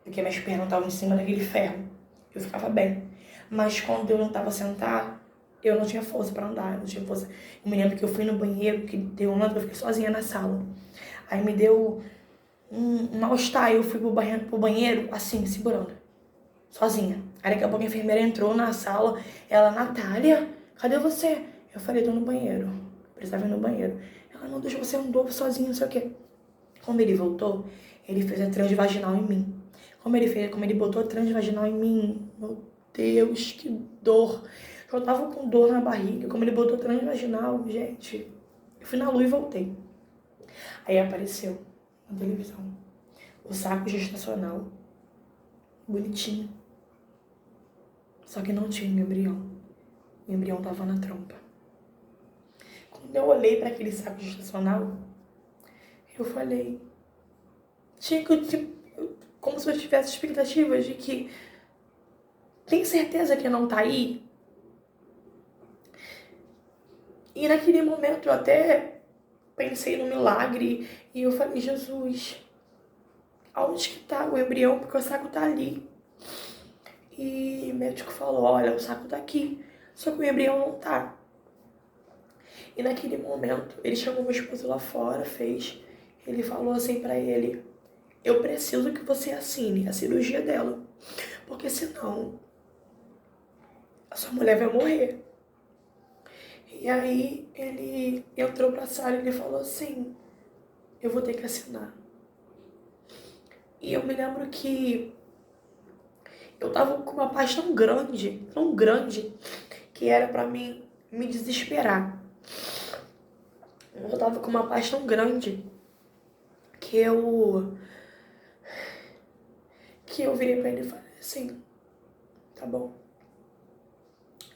S1: Porque minhas pernas estavam em cima daquele ferro. Eu ficava bem. Mas quando eu não tava sentada, eu não tinha força pra andar. Eu não tinha força. Eu me lembro que eu fui no banheiro, que deu uma, eu fiquei sozinha na sala. Aí me deu um mal-estar. Eu fui pro banheiro, assim, segurando, sozinha. Aí daqui a pouco a enfermeira entrou na sala. Ela, Natália, cadê você? Eu falei, tô no banheiro. Precisava ir no banheiro. Ela, não, deixa você andou sozinho, não sei o quê. Como ele voltou, ele fez a transvaginal em mim. Como ele botou a transvaginal em mim, meu Deus, que dor. Eu tava com dor na barriga. Como ele botou a transvaginal, gente, eu fui na lua e voltei. Aí apareceu na televisão o saco gestacional, bonitinho. Só que não tinha o embrião. O embrião tava na trompa. Quando eu olhei para aquele saco gestacional, eu falei, como se eu tivesse expectativas de que, tem certeza que não tá aí? E naquele momento eu até pensei no milagre e eu falei, Jesus, aonde que tá o embrião? Porque o saco tá ali. E o médico falou, olha, o saco tá aqui, só que o embrião não tá. E naquele momento, ele chamou meu esposo lá fora, ele falou assim pra ele, eu preciso que você assine a cirurgia dela, porque senão a sua mulher vai morrer. E aí ele entrou pra sala e ele falou assim, eu vou ter que assinar. E eu me lembro que eu tava com uma paz tão grande, que era pra mim me desesperar. Eu tava com uma paz tão grande que eu virei pra ele e falei assim, tá bom.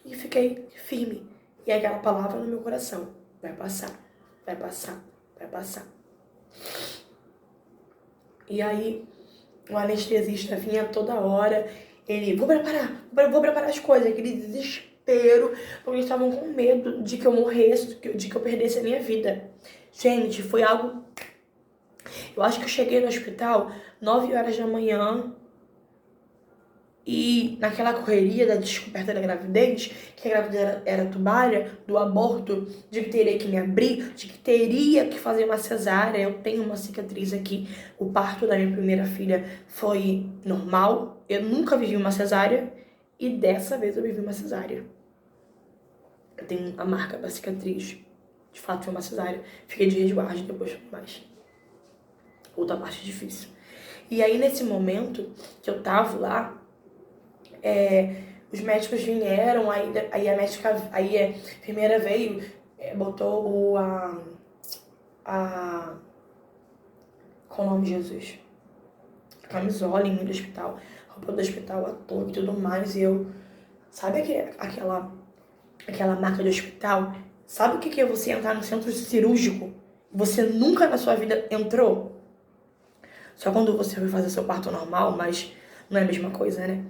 S1: E fiquei firme. E aquela palavra no meu coração, vai passar, vai passar, vai passar. E aí o anestesista vinha toda hora, ele, vou preparar as coisas, aquele desespero, porque eles estavam com medo de que eu morresse, de que eu perdesse a minha vida. Gente, foi algo... Eu acho que eu cheguei no hospital 9 horas da manhã e naquela correria da descoberta da gravidez, que a gravidez era tubária, do aborto, de que teria que me abrir, de que teria que fazer uma cesárea. Eu tenho uma cicatriz aqui. O parto da minha primeira filha foi normal. Eu nunca vivi uma cesárea e dessa vez eu vivi uma cesárea. Eu tenho a marca da cicatriz. De fato, foi uma cesárea. Fiquei de resguardo, depois mais. Outra parte difícil. E aí, nesse momento que eu tava lá, os médicos vieram, aí a enfermeira veio, botou qual o nome de Jesus? A camisola em mim do hospital, roupa do hospital, a touca e tudo mais, e eu, sabe aquela marca do hospital? Sabe o que é você entrar no centro cirúrgico? Você nunca na sua vida entrou? Só quando você vai fazer seu parto normal, mas não é a mesma coisa, né?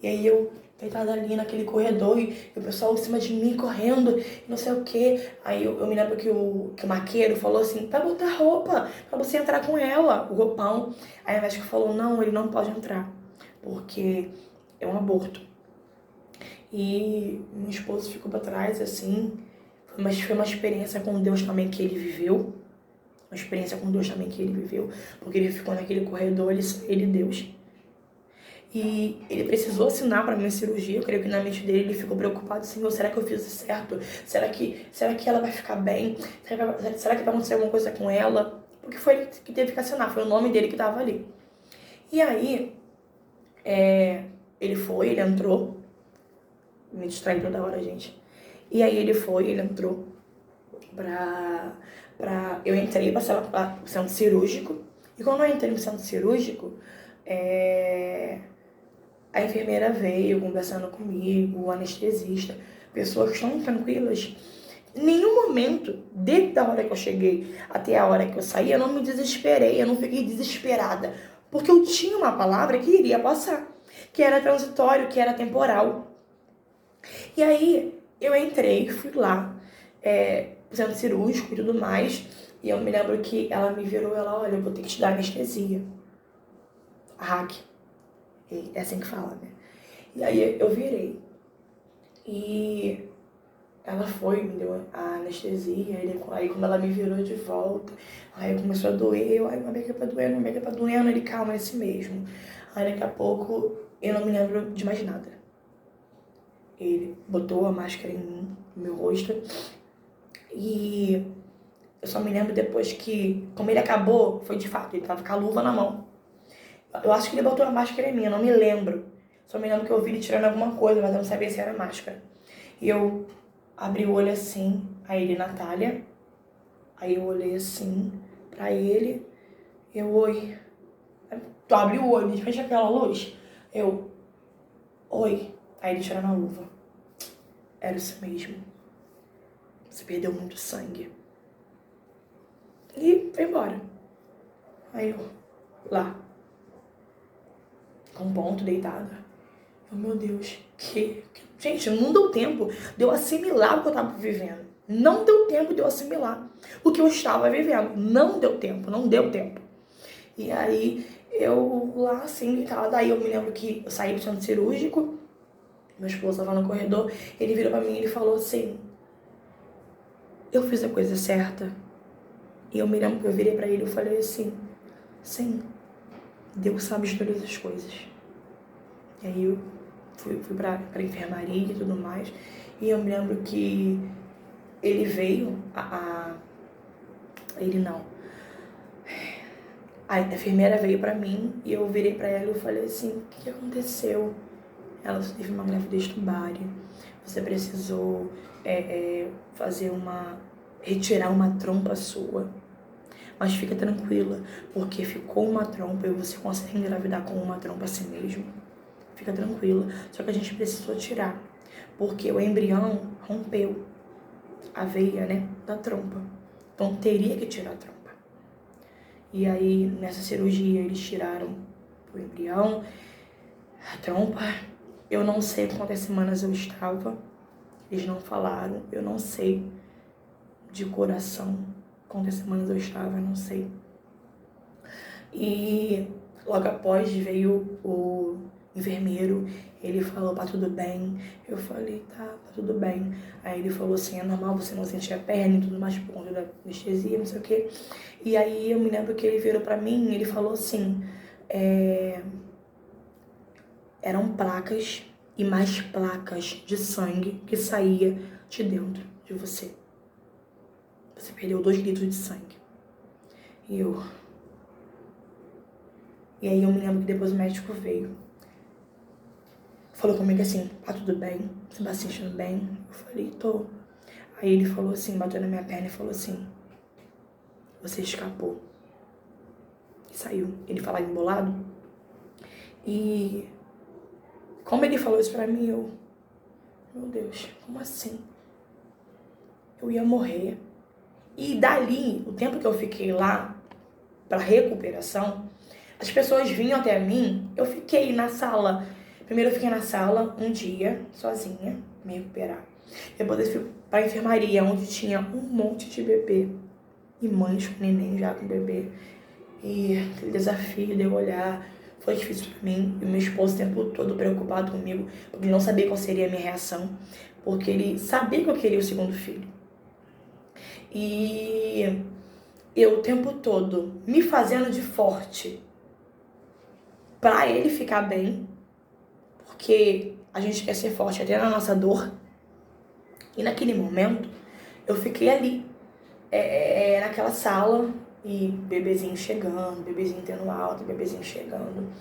S1: E aí eu, deitada ali naquele corredor, e o pessoal em cima de mim, correndo, e não sei o quê. Aí eu me lembro que o maqueiro falou assim, vai botar roupa, pra você entrar com ela, o roupão. Aí a médica falou, não, ele não pode entrar, porque é um aborto. E meu esposo ficou pra trás, assim, mas foi uma experiência com Deus também que ele viveu. Uma experiência com Deus também que ele viveu, porque ele ficou naquele corredor, ele e Deus. E ele precisou assinar para minha cirurgia. Eu creio que na mente dele ele ficou preocupado, Senhor, será que eu fiz certo? Será que ela vai ficar bem? Será que vai acontecer alguma coisa com ela? Porque foi ele que teve que assinar, foi o nome dele que estava ali. E aí, ele entrou, me distrai toda hora, gente. E aí ele entrou eu entrei para o centro cirúrgico. E quando eu entrei no centro cirúrgico, a enfermeira veio conversando comigo, o anestesista, pessoas tão tranquilas. Em nenhum momento, desde a hora que eu cheguei até a hora que eu saí, eu não me desesperei, eu não fiquei desesperada. Porque eu tinha uma palavra que iria passar, que era transitório, que era temporal. E aí, eu entrei, fui lá, centro cirúrgico e tudo mais, e eu me lembro que ela me virou, olha, eu vou ter que te dar anestesia. A hack. É assim que fala, né? E aí eu virei. E ela foi, me deu a anestesia, aí quando ela me virou de volta, aí começou a doer, ai, minha barriga tá doendo, minha barriga tá doendo, ele, calma, é assim mesmo. Aí daqui a pouco, eu não me lembro de mais nada. Ele botou a máscara em mim, no meu rosto, e eu só me lembro depois que, como ele acabou, foi de fato, ele tava com a luva na mão. Eu acho que ele botou a máscara em mim, eu não me lembro. Só me lembro que eu vi ele tirando alguma coisa, mas eu não sabia se era máscara. E eu abri o olho assim, aí ele, Natália. Aí eu olhei assim pra ele, oi. Tu abre o olho, de frente àquela luz. Oi. Aí ele tirando a luva. Era isso mesmo. Você perdeu muito sangue. E foi embora. Aí eu, lá, com um ponto, deitada. Meu Deus, Gente, não deu tempo de eu assimilar o que eu tava vivendo. Não deu tempo de eu assimilar o que eu estava vivendo. Não deu tempo, não deu tempo. E aí, eu lá assim, deitada. Aí eu me lembro que eu saí do centro cirúrgico. Meu esposo tava no corredor. Ele virou pra mim e ele falou assim: eu fiz a coisa certa. E eu me lembro que eu virei pra ele e falei assim: sim, Deus sabe de todas as coisas. E aí eu fui pra enfermaria e tudo mais. E eu me lembro que ele veio, ele não. A enfermeira veio pra mim e eu virei pra ela e falei assim: o que aconteceu? Ela teve uma gravidez tubária. Você precisou retirar uma trompa sua. Mas fica tranquila, porque ficou uma trompa e você consegue engravidar com uma trompa assim mesmo. Fica tranquila. Só que a gente precisou tirar, porque o embrião rompeu a veia, né, da trompa. Então teria que tirar a trompa. E aí, nessa cirurgia, eles tiraram o embrião, a trompa. Eu não sei quantas semanas eu estava. Eles não falaram. Eu não sei de coração quantas semanas eu estava, eu não sei. E logo após veio o enfermeiro, ele falou: tá tudo bem. Eu falei: tá tudo bem. Aí ele falou assim: é normal você não sentir a perna e tudo mais por conta da anestesia, não sei o quê. E aí eu me lembro que ele virou pra mim e ele falou assim: eram placas e mais placas de sangue que saía de dentro de você. Você perdeu 2 litros de sangue. E aí eu me lembro que depois o médico veio. Falou comigo assim: tá tudo bem? Você tá se sentindo bem? Eu falei: tô. Aí ele falou assim, bateu na minha perna e falou assim: você escapou. E saiu. Ele falava embolado. E como ele falou isso pra mim, meu Deus, como assim? Eu ia morrer. E dali, o tempo que eu fiquei lá, pra recuperação, as pessoas vinham até mim, eu fiquei na sala. Primeiro eu fiquei na sala um dia, sozinha, me recuperar. Depois eu fui pra enfermaria, onde tinha um monte de bebê. E mães com neném já com bebê. E aquele desafio de eu olhar foi difícil pra mim. E o meu esposo o tempo todo preocupado comigo, porque ele não sabia qual seria a minha reação. Porque ele sabia que eu queria o segundo filho. E eu o tempo todo me fazendo de forte pra ele ficar bem, porque a gente quer ser forte até na nossa dor. E naquele momento eu fiquei ali, naquela sala, e bebezinho chegando, bebezinho tendo alta, bebezinho chegando.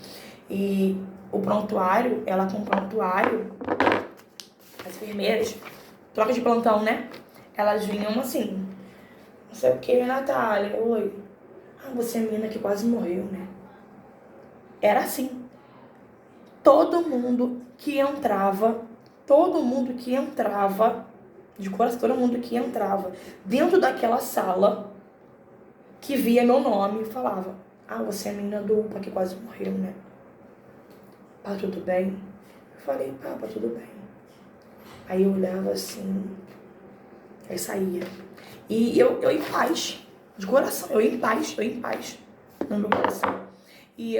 S1: E o prontuário, ela com o prontuário, as enfermeiras, troca de plantão, né? Elas vinham assim: não sei o que, Natália, oi. Ah, você é a menina que quase morreu, né? Era assim. Todo mundo que entrava, de coração, todo mundo que entrava dentro daquela sala, que via meu nome e falava: ah, você é a menina do UPA que quase morreu, né? Pá, tudo bem? Eu falei: pá, tudo bem. Aí eu olhava assim, aí saía. E eu em paz, de coração, eu em paz no meu coração. E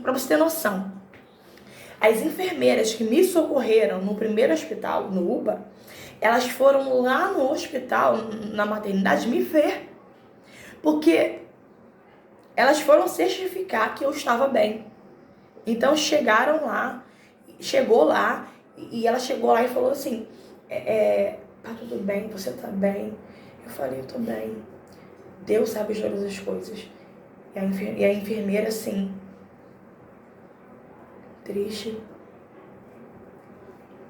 S1: pra você ter noção, as enfermeiras que me socorreram no primeiro hospital, no UPA, Elas foram lá no hospital, na maternidade, me ver. Porque elas foram certificar que eu estava bem. Então chegou lá, e ela chegou lá e falou assim, tá tudo bem, você tá bem? Eu falei, eu tô bem. Deus sabe de todas as coisas. E a enfermeira assim, triste.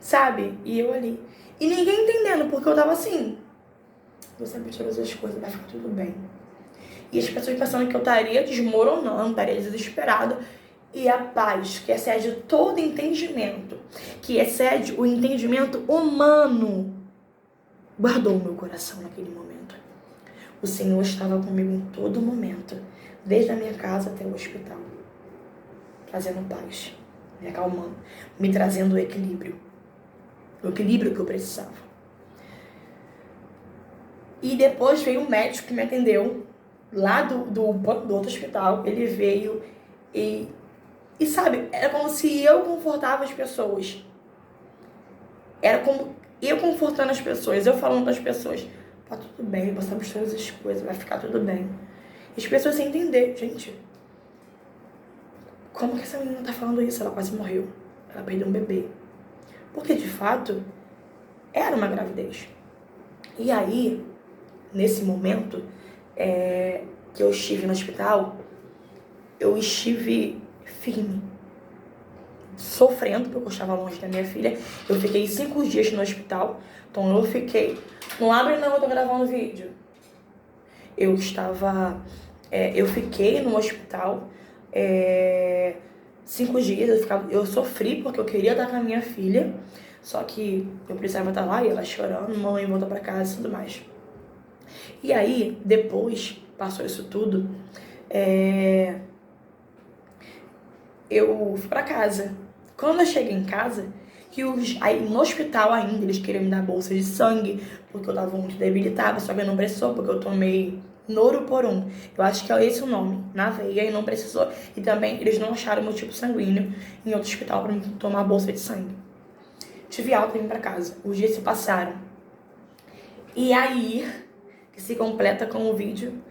S1: Sabe? E eu ali. E ninguém entendendo, porque eu tava assim, Deus sabe de todas as coisas, vai ficar tudo bem. E as pessoas pensando que eu estaria desmoronando, estaria desesperada. E a paz, que excede todo entendimento, que excede o entendimento humano, guardou o meu coração naquele momento. O Senhor estava comigo em todo momento, desde a minha casa até o hospital, trazendo paz, me acalmando, me trazendo o equilíbrio que eu precisava. E depois veio um médico que me atendeu, lá do outro hospital. Ele veio e sabe, era como se eu confortava as pessoas. Era como eu confortando as pessoas, eu falando para as pessoas, tá tudo bem, passamos todas as coisas, vai ficar tudo bem. E as pessoas sem entender, gente, como que essa menina tá falando isso? Ela quase morreu, ela perdeu um bebê. Porque de fato, era uma gravidez. E aí, nesse momento que eu estive no hospital, eu estive firme, sofrendo porque eu estava longe da minha filha. Eu fiquei 5 dias no hospital. Então eu fiquei... Não abre não, eu tô gravando vídeo. Eu fiquei no hospital 5 dias. Eu sofri porque eu queria estar com a minha filha. Só que eu precisava estar lá e ela chorando, mãe, volta pra casa e tudo mais. E aí, depois, passou isso tudo, eu fui pra casa. Quando eu cheguei em casa, aí no hospital ainda, eles queriam me dar bolsa de sangue, porque eu tava muito debilitada, só que não precisou, porque eu tomei Noroporum. Eu acho que é esse o nome, na veia, e não precisou. E também, eles não acharam meu tipo sanguíneo em outro hospital pra me tomar bolsa de sangue. Tive alta e vim pra casa. Os dias se passaram. E aí, que se completa com o vídeo,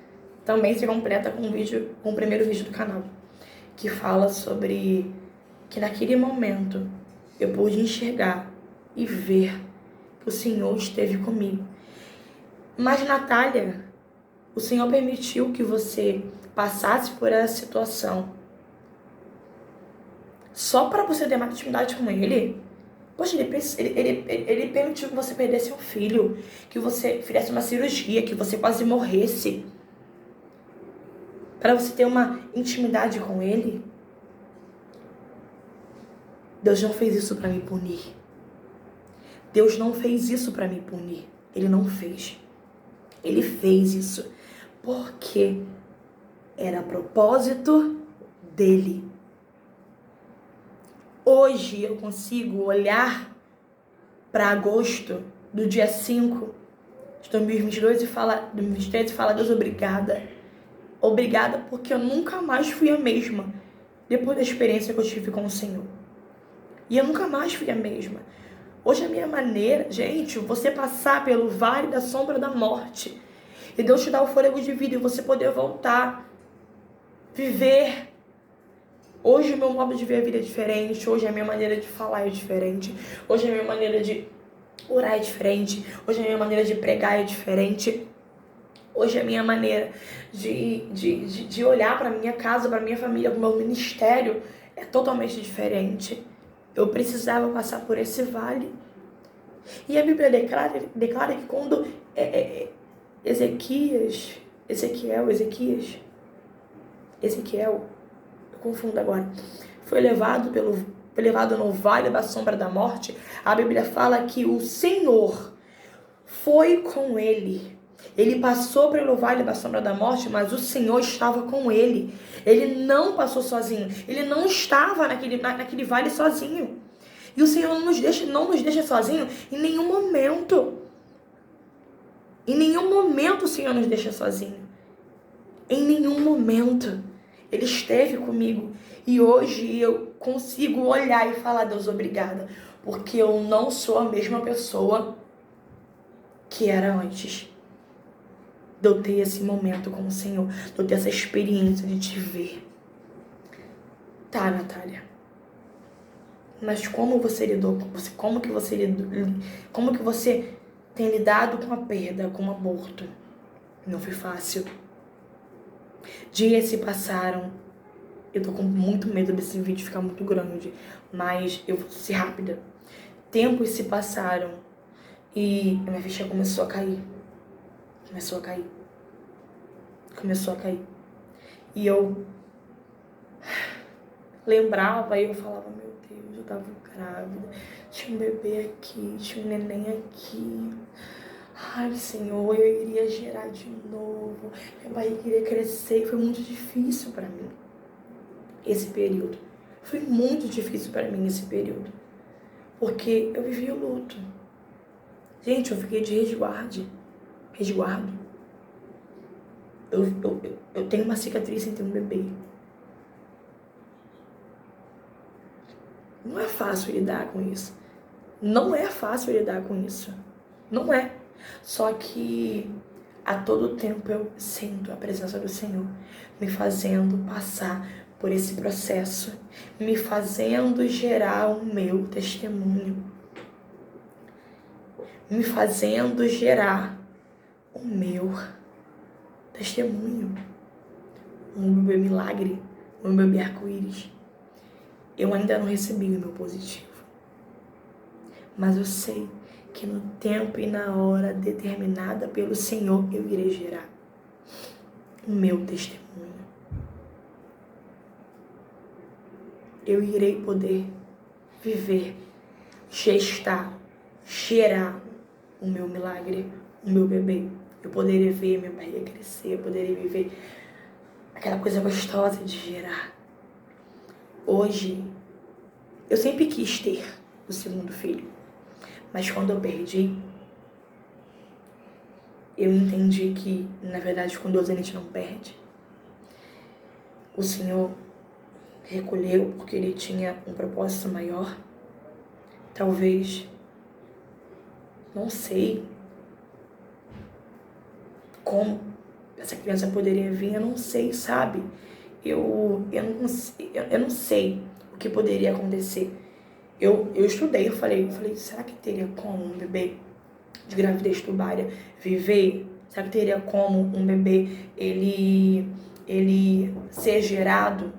S1: também se completa com o primeiro vídeo do canal, que fala sobre que naquele momento eu pude enxergar e ver que o Senhor esteve comigo. Mas, Natália, o Senhor permitiu que você passasse por essa situação só para você ter mais intimidade com Ele? Poxa, ele permitiu que você perdesse um filho, que você fizesse uma cirurgia, que você quase morresse, para você ter uma intimidade com Ele? Deus não fez isso para me punir. Deus não fez isso para me punir. Ele não fez. Ele fez isso porque era propósito dele. Hoje eu consigo olhar para agosto do dia 5 de 2022 e falar, 2023, e falar: Deus, obrigada. Obrigada porque eu nunca mais fui a mesma depois da experiência que eu tive com o Senhor. E eu nunca mais fui a mesma. Hoje a minha maneira, gente, você passar pelo vale da sombra da morte e Deus te dá o fôlego de vida e você poder voltar, viver. Hoje o meu modo de ver a vida é diferente, hoje a minha maneira de falar é diferente, hoje a minha maneira de orar é diferente, hoje a minha maneira de pregar é diferente, hoje a minha maneira de olhar para minha casa, para minha família, para o meu ministério é totalmente diferente. Eu precisava passar por esse vale. E a Bíblia declara que quando Ezequiel, eu confundo agora, foi levado no vale da sombra da morte, a Bíblia fala que o Senhor foi com ele. Ele passou pelo vale da sombra da morte, mas o Senhor estava com ele. Ele não passou sozinho. Ele não estava naquele vale sozinho. E o Senhor não nos deixa sozinho em nenhum momento. Em nenhum momento o Senhor nos deixa sozinho. Em nenhum momento. Ele esteve comigo. E hoje eu consigo olhar e falar: Deus, obrigada. Porque eu não sou a mesma pessoa que era antes de eu ter esse momento com o Senhor, de eu ter essa experiência de te ver. Tá, Natália. Mas como você lidou com você? Como que você tem lidado com a perda, com o aborto? Não foi fácil. Dias se passaram. Eu tô com muito medo desse vídeo ficar muito grande, mas eu vou ser rápida. Tempos se passaram e a minha ficha começou a cair. Começou a cair. E eu lembrava e eu falava, meu Deus, eu tava grávida, tinha um bebê aqui, tinha um neném aqui. Ai, Senhor, eu iria gerar de novo, minha barriga iria crescer. Foi muito difícil pra mim esse período. Foi muito difícil pra mim esse período. Porque eu vivi o luto. Gente, eu fiquei de resguardo. Eu tenho uma cicatriz sem ter um bebê. Não é fácil lidar com isso. Não é fácil lidar com isso. Não é. Só que a todo tempo eu sinto a presença do Senhor me fazendo passar por esse processo, me fazendo gerar o meu testemunho, me fazendo gerar o meu testemunho, o meu milagre, o meu bebê arco-íris. Eu ainda não recebi o meu positivo, mas eu sei que no tempo e na hora determinada pelo Senhor eu irei gerar o meu testemunho. Eu irei poder viver, gestar, cheirar o meu milagre, o meu bebê. Eu poderia ver minha barriga crescer, eu poderia viver aquela coisa gostosa de gerar. Hoje, eu sempre quis ter o segundo filho, mas quando eu perdi, eu entendi que, na verdade, com 12 anos a gente não perde. O Senhor recolheu porque Ele tinha um propósito maior. Talvez, não sei como essa criança poderia vir, eu não sei, sabe? Eu não sei o que poderia acontecer. Eu estudei, eu falei, será que teria como um bebê de gravidez tubária viver? Será que teria como um bebê ele ser gerado?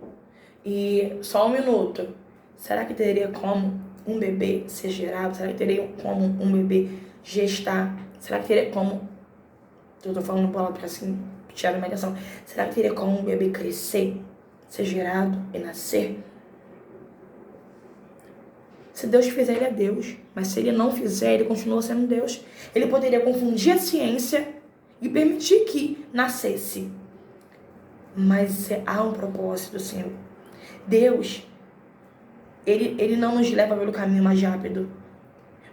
S1: E só um minuto. Será que teria como um bebê ser gerado? Será que teria como um bebê gestar? Será que teria como... Eu tô falando palavra porque assim, tiraram minha atenção. Será que teria como um bebê crescer, ser gerado e nascer? Se Deus fizer, Ele é Deus. Mas se Ele não fizer, Ele continua sendo Deus. Ele poderia confundir a ciência e permitir que nascesse. Mas há um propósito do Senhor. Deus, Ele não nos leva pelo caminho mais rápido,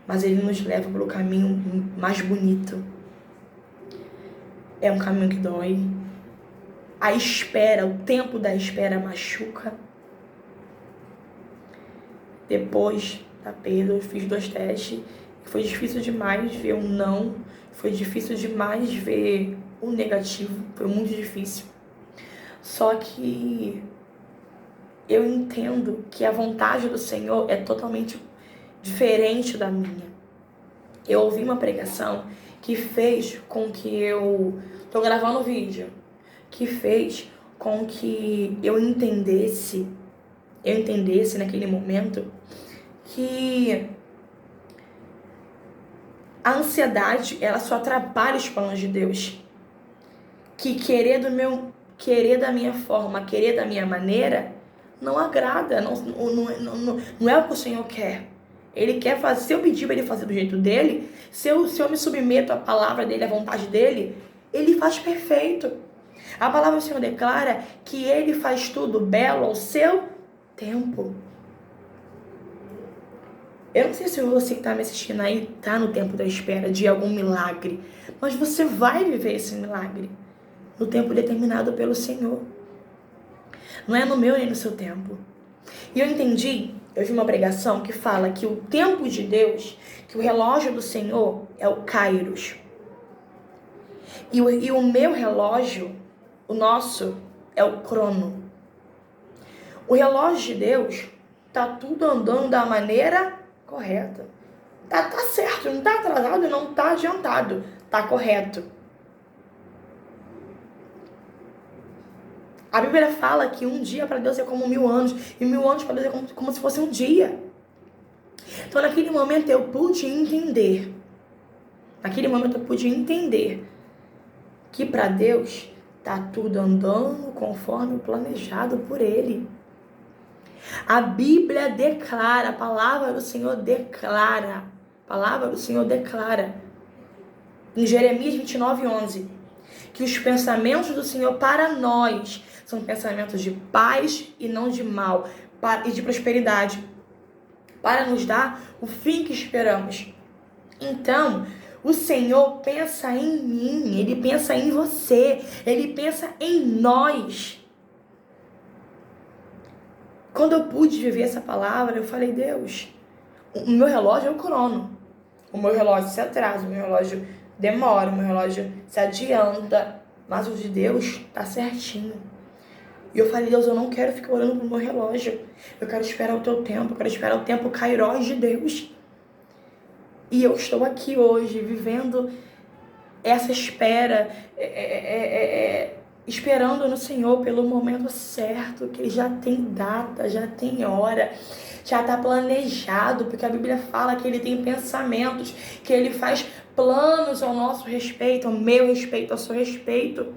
S1: mas Ele nos leva pelo caminho mais bonito. É um caminho que dói. A espera, o tempo da espera machuca. Depois da perda, eu fiz 2 testes. Foi difícil demais ver o não. Foi difícil demais ver o negativo. Foi muito difícil. Só que eu entendo que a vontade do Senhor é totalmente diferente da minha. Eu ouvi uma pregação que fez com que eu... Tô gravando o vídeo. Que fez com que eu entendesse naquele momento que a ansiedade, ela só atrapalha os planos de Deus. Que querer da minha forma, querer da minha maneira, não agrada, não é o que o Senhor quer. Ele quer fazer, se eu pedir para Ele fazer do jeito dele, se eu me submeto à palavra dele, à vontade dele, Ele faz perfeito. A palavra do Senhor declara que Ele faz tudo belo ao seu tempo. Eu não sei se você que está me assistindo aí está no tempo da espera de algum milagre, mas você vai viver esse milagre no tempo determinado pelo Senhor. Não é no meu nem no seu tempo. E eu entendi, eu vi uma pregação que fala que o tempo de Deus, que o relógio do Senhor é o Kairos. E o meu relógio, o nosso, é o crono. O relógio de Deus tá tudo andando da maneira correta. Tá certo, não tá atrasado, não tá adiantado, tá correto. A Bíblia fala que um dia para Deus é como 1000 anos, e 1000 anos para Deus é como se fosse um dia. Então naquele momento eu pude entender, que para Deus tá tudo andando conforme o planejado por Ele. A Bíblia declara, a palavra do Senhor declara, em Jeremias 29:11, que os pensamentos do Senhor para nós são pensamentos de paz e não de mal, e de prosperidade, para nos dar o fim que esperamos. Então, o Senhor pensa em mim, Ele pensa em você, Ele pensa em nós. Quando eu pude viver essa palavra, eu falei, Deus, o meu relógio é o crono. O meu relógio se atrasa, o meu relógio demora, o meu relógio se adianta, mas o de Deus tá certinho. E eu falei, Deus, eu não quero ficar olhando pro meu relógio. Eu quero esperar o teu tempo, eu quero esperar o tempo kairós de Deus. E eu estou aqui hoje, vivendo essa espera, esperando no Senhor pelo momento certo, que Ele já tem data, já tem hora, já está planejado, porque a Bíblia fala que Ele tem pensamentos, que Ele faz planos ao nosso respeito, ao meu respeito, ao seu respeito.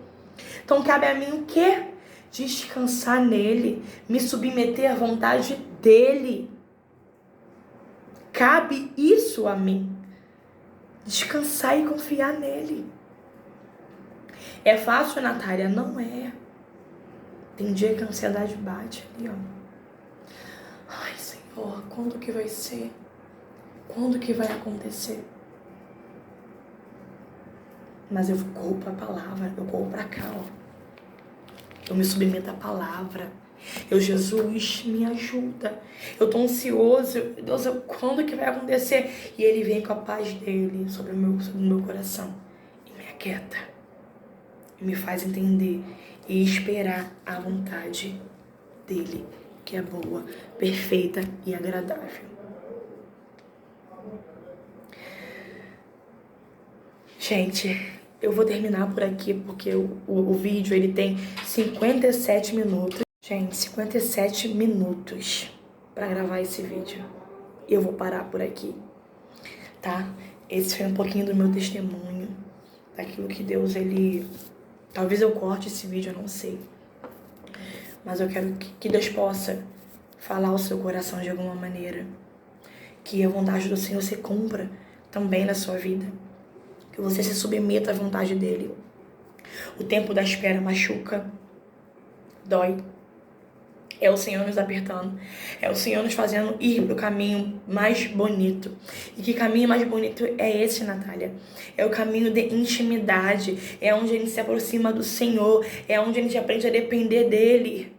S1: Então cabe a mim o quê? Descansar nele, me submeter à vontade dele. Cabe isso a mim. Descansar e confiar nele. É fácil, Natália? Não é. Tem dia que a ansiedade bate ali, ó. Ai, Senhor, quando que vai ser? Quando que vai acontecer? Mas eu corro pra palavra, eu corro pra cá, ó. Eu me submeto à palavra. Jesus, me ajuda. Eu tô ansioso. Deus, quando que vai acontecer? E Ele vem com a paz dele sobre o meu coração. E me aquieta. E me faz entender e esperar a vontade dele, que é boa, perfeita e agradável. Gente, eu vou terminar por aqui porque o vídeo ele tem 57 minutos. Gente, 57 minutos para gravar esse vídeo. Eu vou parar por aqui, tá? Esse foi um pouquinho do meu testemunho, daquilo que Deus, ele... Talvez eu corte esse vídeo, eu não sei. Mas eu quero que Deus possa falar ao seu coração de alguma maneira. Que a vontade do Senhor se cumpra também na sua vida. Que você se submeta à vontade dele. O tempo da espera machuca, dói. É o Senhor nos apertando. É o Senhor nos fazendo ir para o caminho mais bonito. E que caminho mais bonito é esse, Natália? É o caminho de intimidade. É onde a gente se aproxima do Senhor. É onde a gente aprende a depender dEle.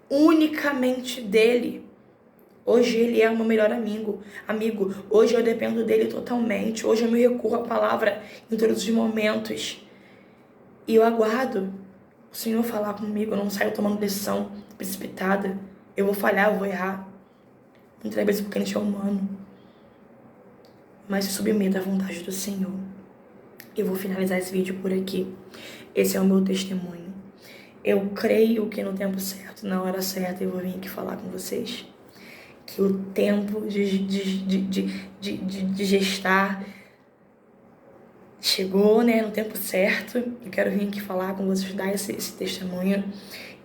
S1: Unicamente dEle. Hoje Ele é o meu melhor amigo. Hoje eu dependo dEle totalmente. Hoje eu me recorro à palavra em todos os momentos. E eu aguardo o Senhor falar comigo. Eu não saio tomando decisão precipitada. Eu vou falhar, eu vou errar. Muitas vezes porque a gente é humano. Mas se submeta à vontade do Senhor. Eu vou finalizar esse vídeo por aqui. Esse é o meu testemunho. Eu creio que no tempo certo, na hora certa, eu vou vir aqui falar com vocês. Que o tempo de gestar chegou, né, no tempo certo. Eu quero vir aqui falar com vocês, dar esse testemunho.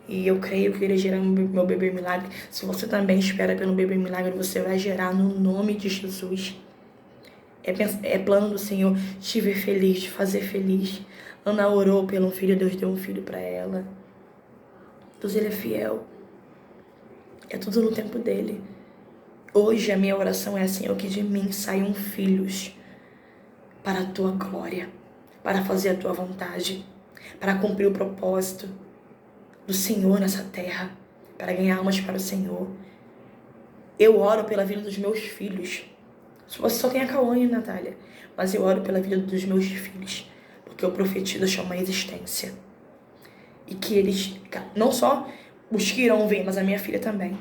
S1: E eu creio que ele gerar meu bebê milagre. Se você também espera pelo bebê milagre, você vai gerar no nome de Jesus. É plano do Senhor te ver feliz, te fazer feliz. Ana orou pelo filho, Deus deu um filho para ela. Deus, ele é fiel. É tudo no tempo dele. Hoje a minha oração é, Senhor, que de mim saiam filhos para a tua glória, para fazer a tua vontade, para cumprir o propósito do Senhor nessa terra, para ganhar almas para o Senhor. Eu oro pela vida dos meus filhos. Você só tem a Cauane, Natália, mas eu oro pela vida dos meus filhos, por que eu profetizo chama existência. E que eles, não só os que irão vir, mas a minha filha também.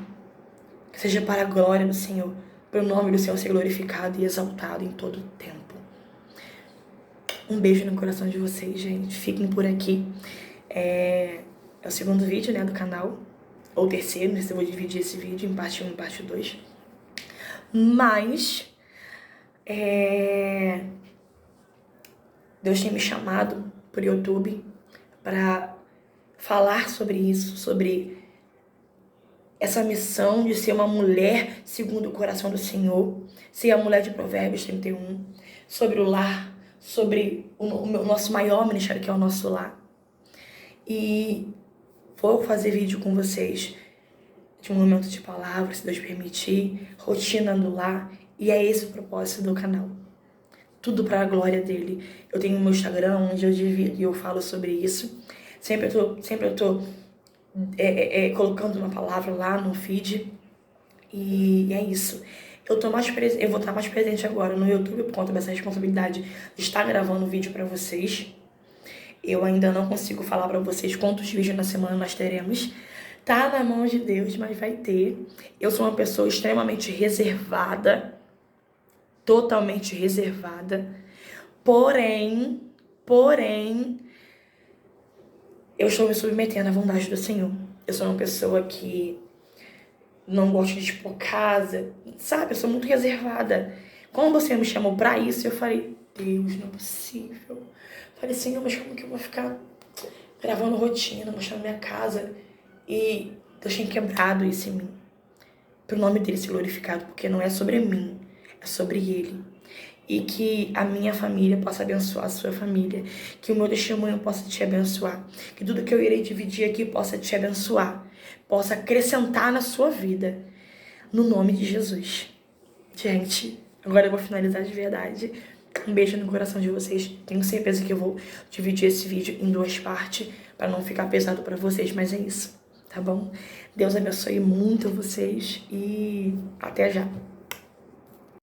S1: Que seja para a glória do Senhor, para o nome do Senhor ser glorificado e exaltado em todo o tempo. Um beijo no coração de vocês, gente. Fiquem por aqui. É o segundo vídeo, né, do canal. Ou o terceiro, não sei se eu vou dividir esse vídeo em parte 1 e parte 2. Mas Deus tem me chamado por YouTube para falar sobre isso, sobre essa missão de ser uma mulher segundo o coração do Senhor, ser a mulher de Provérbios 31, sobre o lar, sobre o nosso maior ministério, que é o nosso lar. E vou fazer vídeo com vocês de um momento de palavra, se Deus permitir, rotina do lar, e é esse o propósito do canal. Tudo para a glória dele. Eu tenho o meu Instagram, onde eu divido e eu falo sobre isso. Sempre eu tô colocando uma palavra lá no feed. E é isso. Eu vou estar mais presente agora no YouTube por conta dessa responsabilidade de estar gravando vídeo para vocês. Eu ainda não consigo falar para vocês quantos vídeos na semana nós teremos. Tá na mão de Deus, mas vai ter. Eu sou uma pessoa extremamente reservada. Totalmente reservada. Porém, eu estou me submetendo à vontade do Senhor. Eu sou uma pessoa que não gosto de expor casa, sabe? Eu sou muito reservada. Quando você me chamou pra isso, eu falei, Deus, não é possível. Falei, Senhor, mas como que eu vou ficar gravando rotina, mostrando minha casa? E Deus tem quebrado isso em mim. Pro nome dele ser glorificado, porque não é sobre mim, é sobre ele. E que a minha família possa abençoar a sua família. Que o meu testemunho possa te abençoar. Que tudo que eu irei dividir aqui possa te abençoar. Possa acrescentar na sua vida. No nome de Jesus. Gente, agora eu vou finalizar de verdade. Um beijo no coração de vocês. Tenho certeza que eu vou dividir esse vídeo em 2 partes. Para não ficar pesado para vocês. Mas é isso, tá bom? Deus abençoe muito vocês. E até já.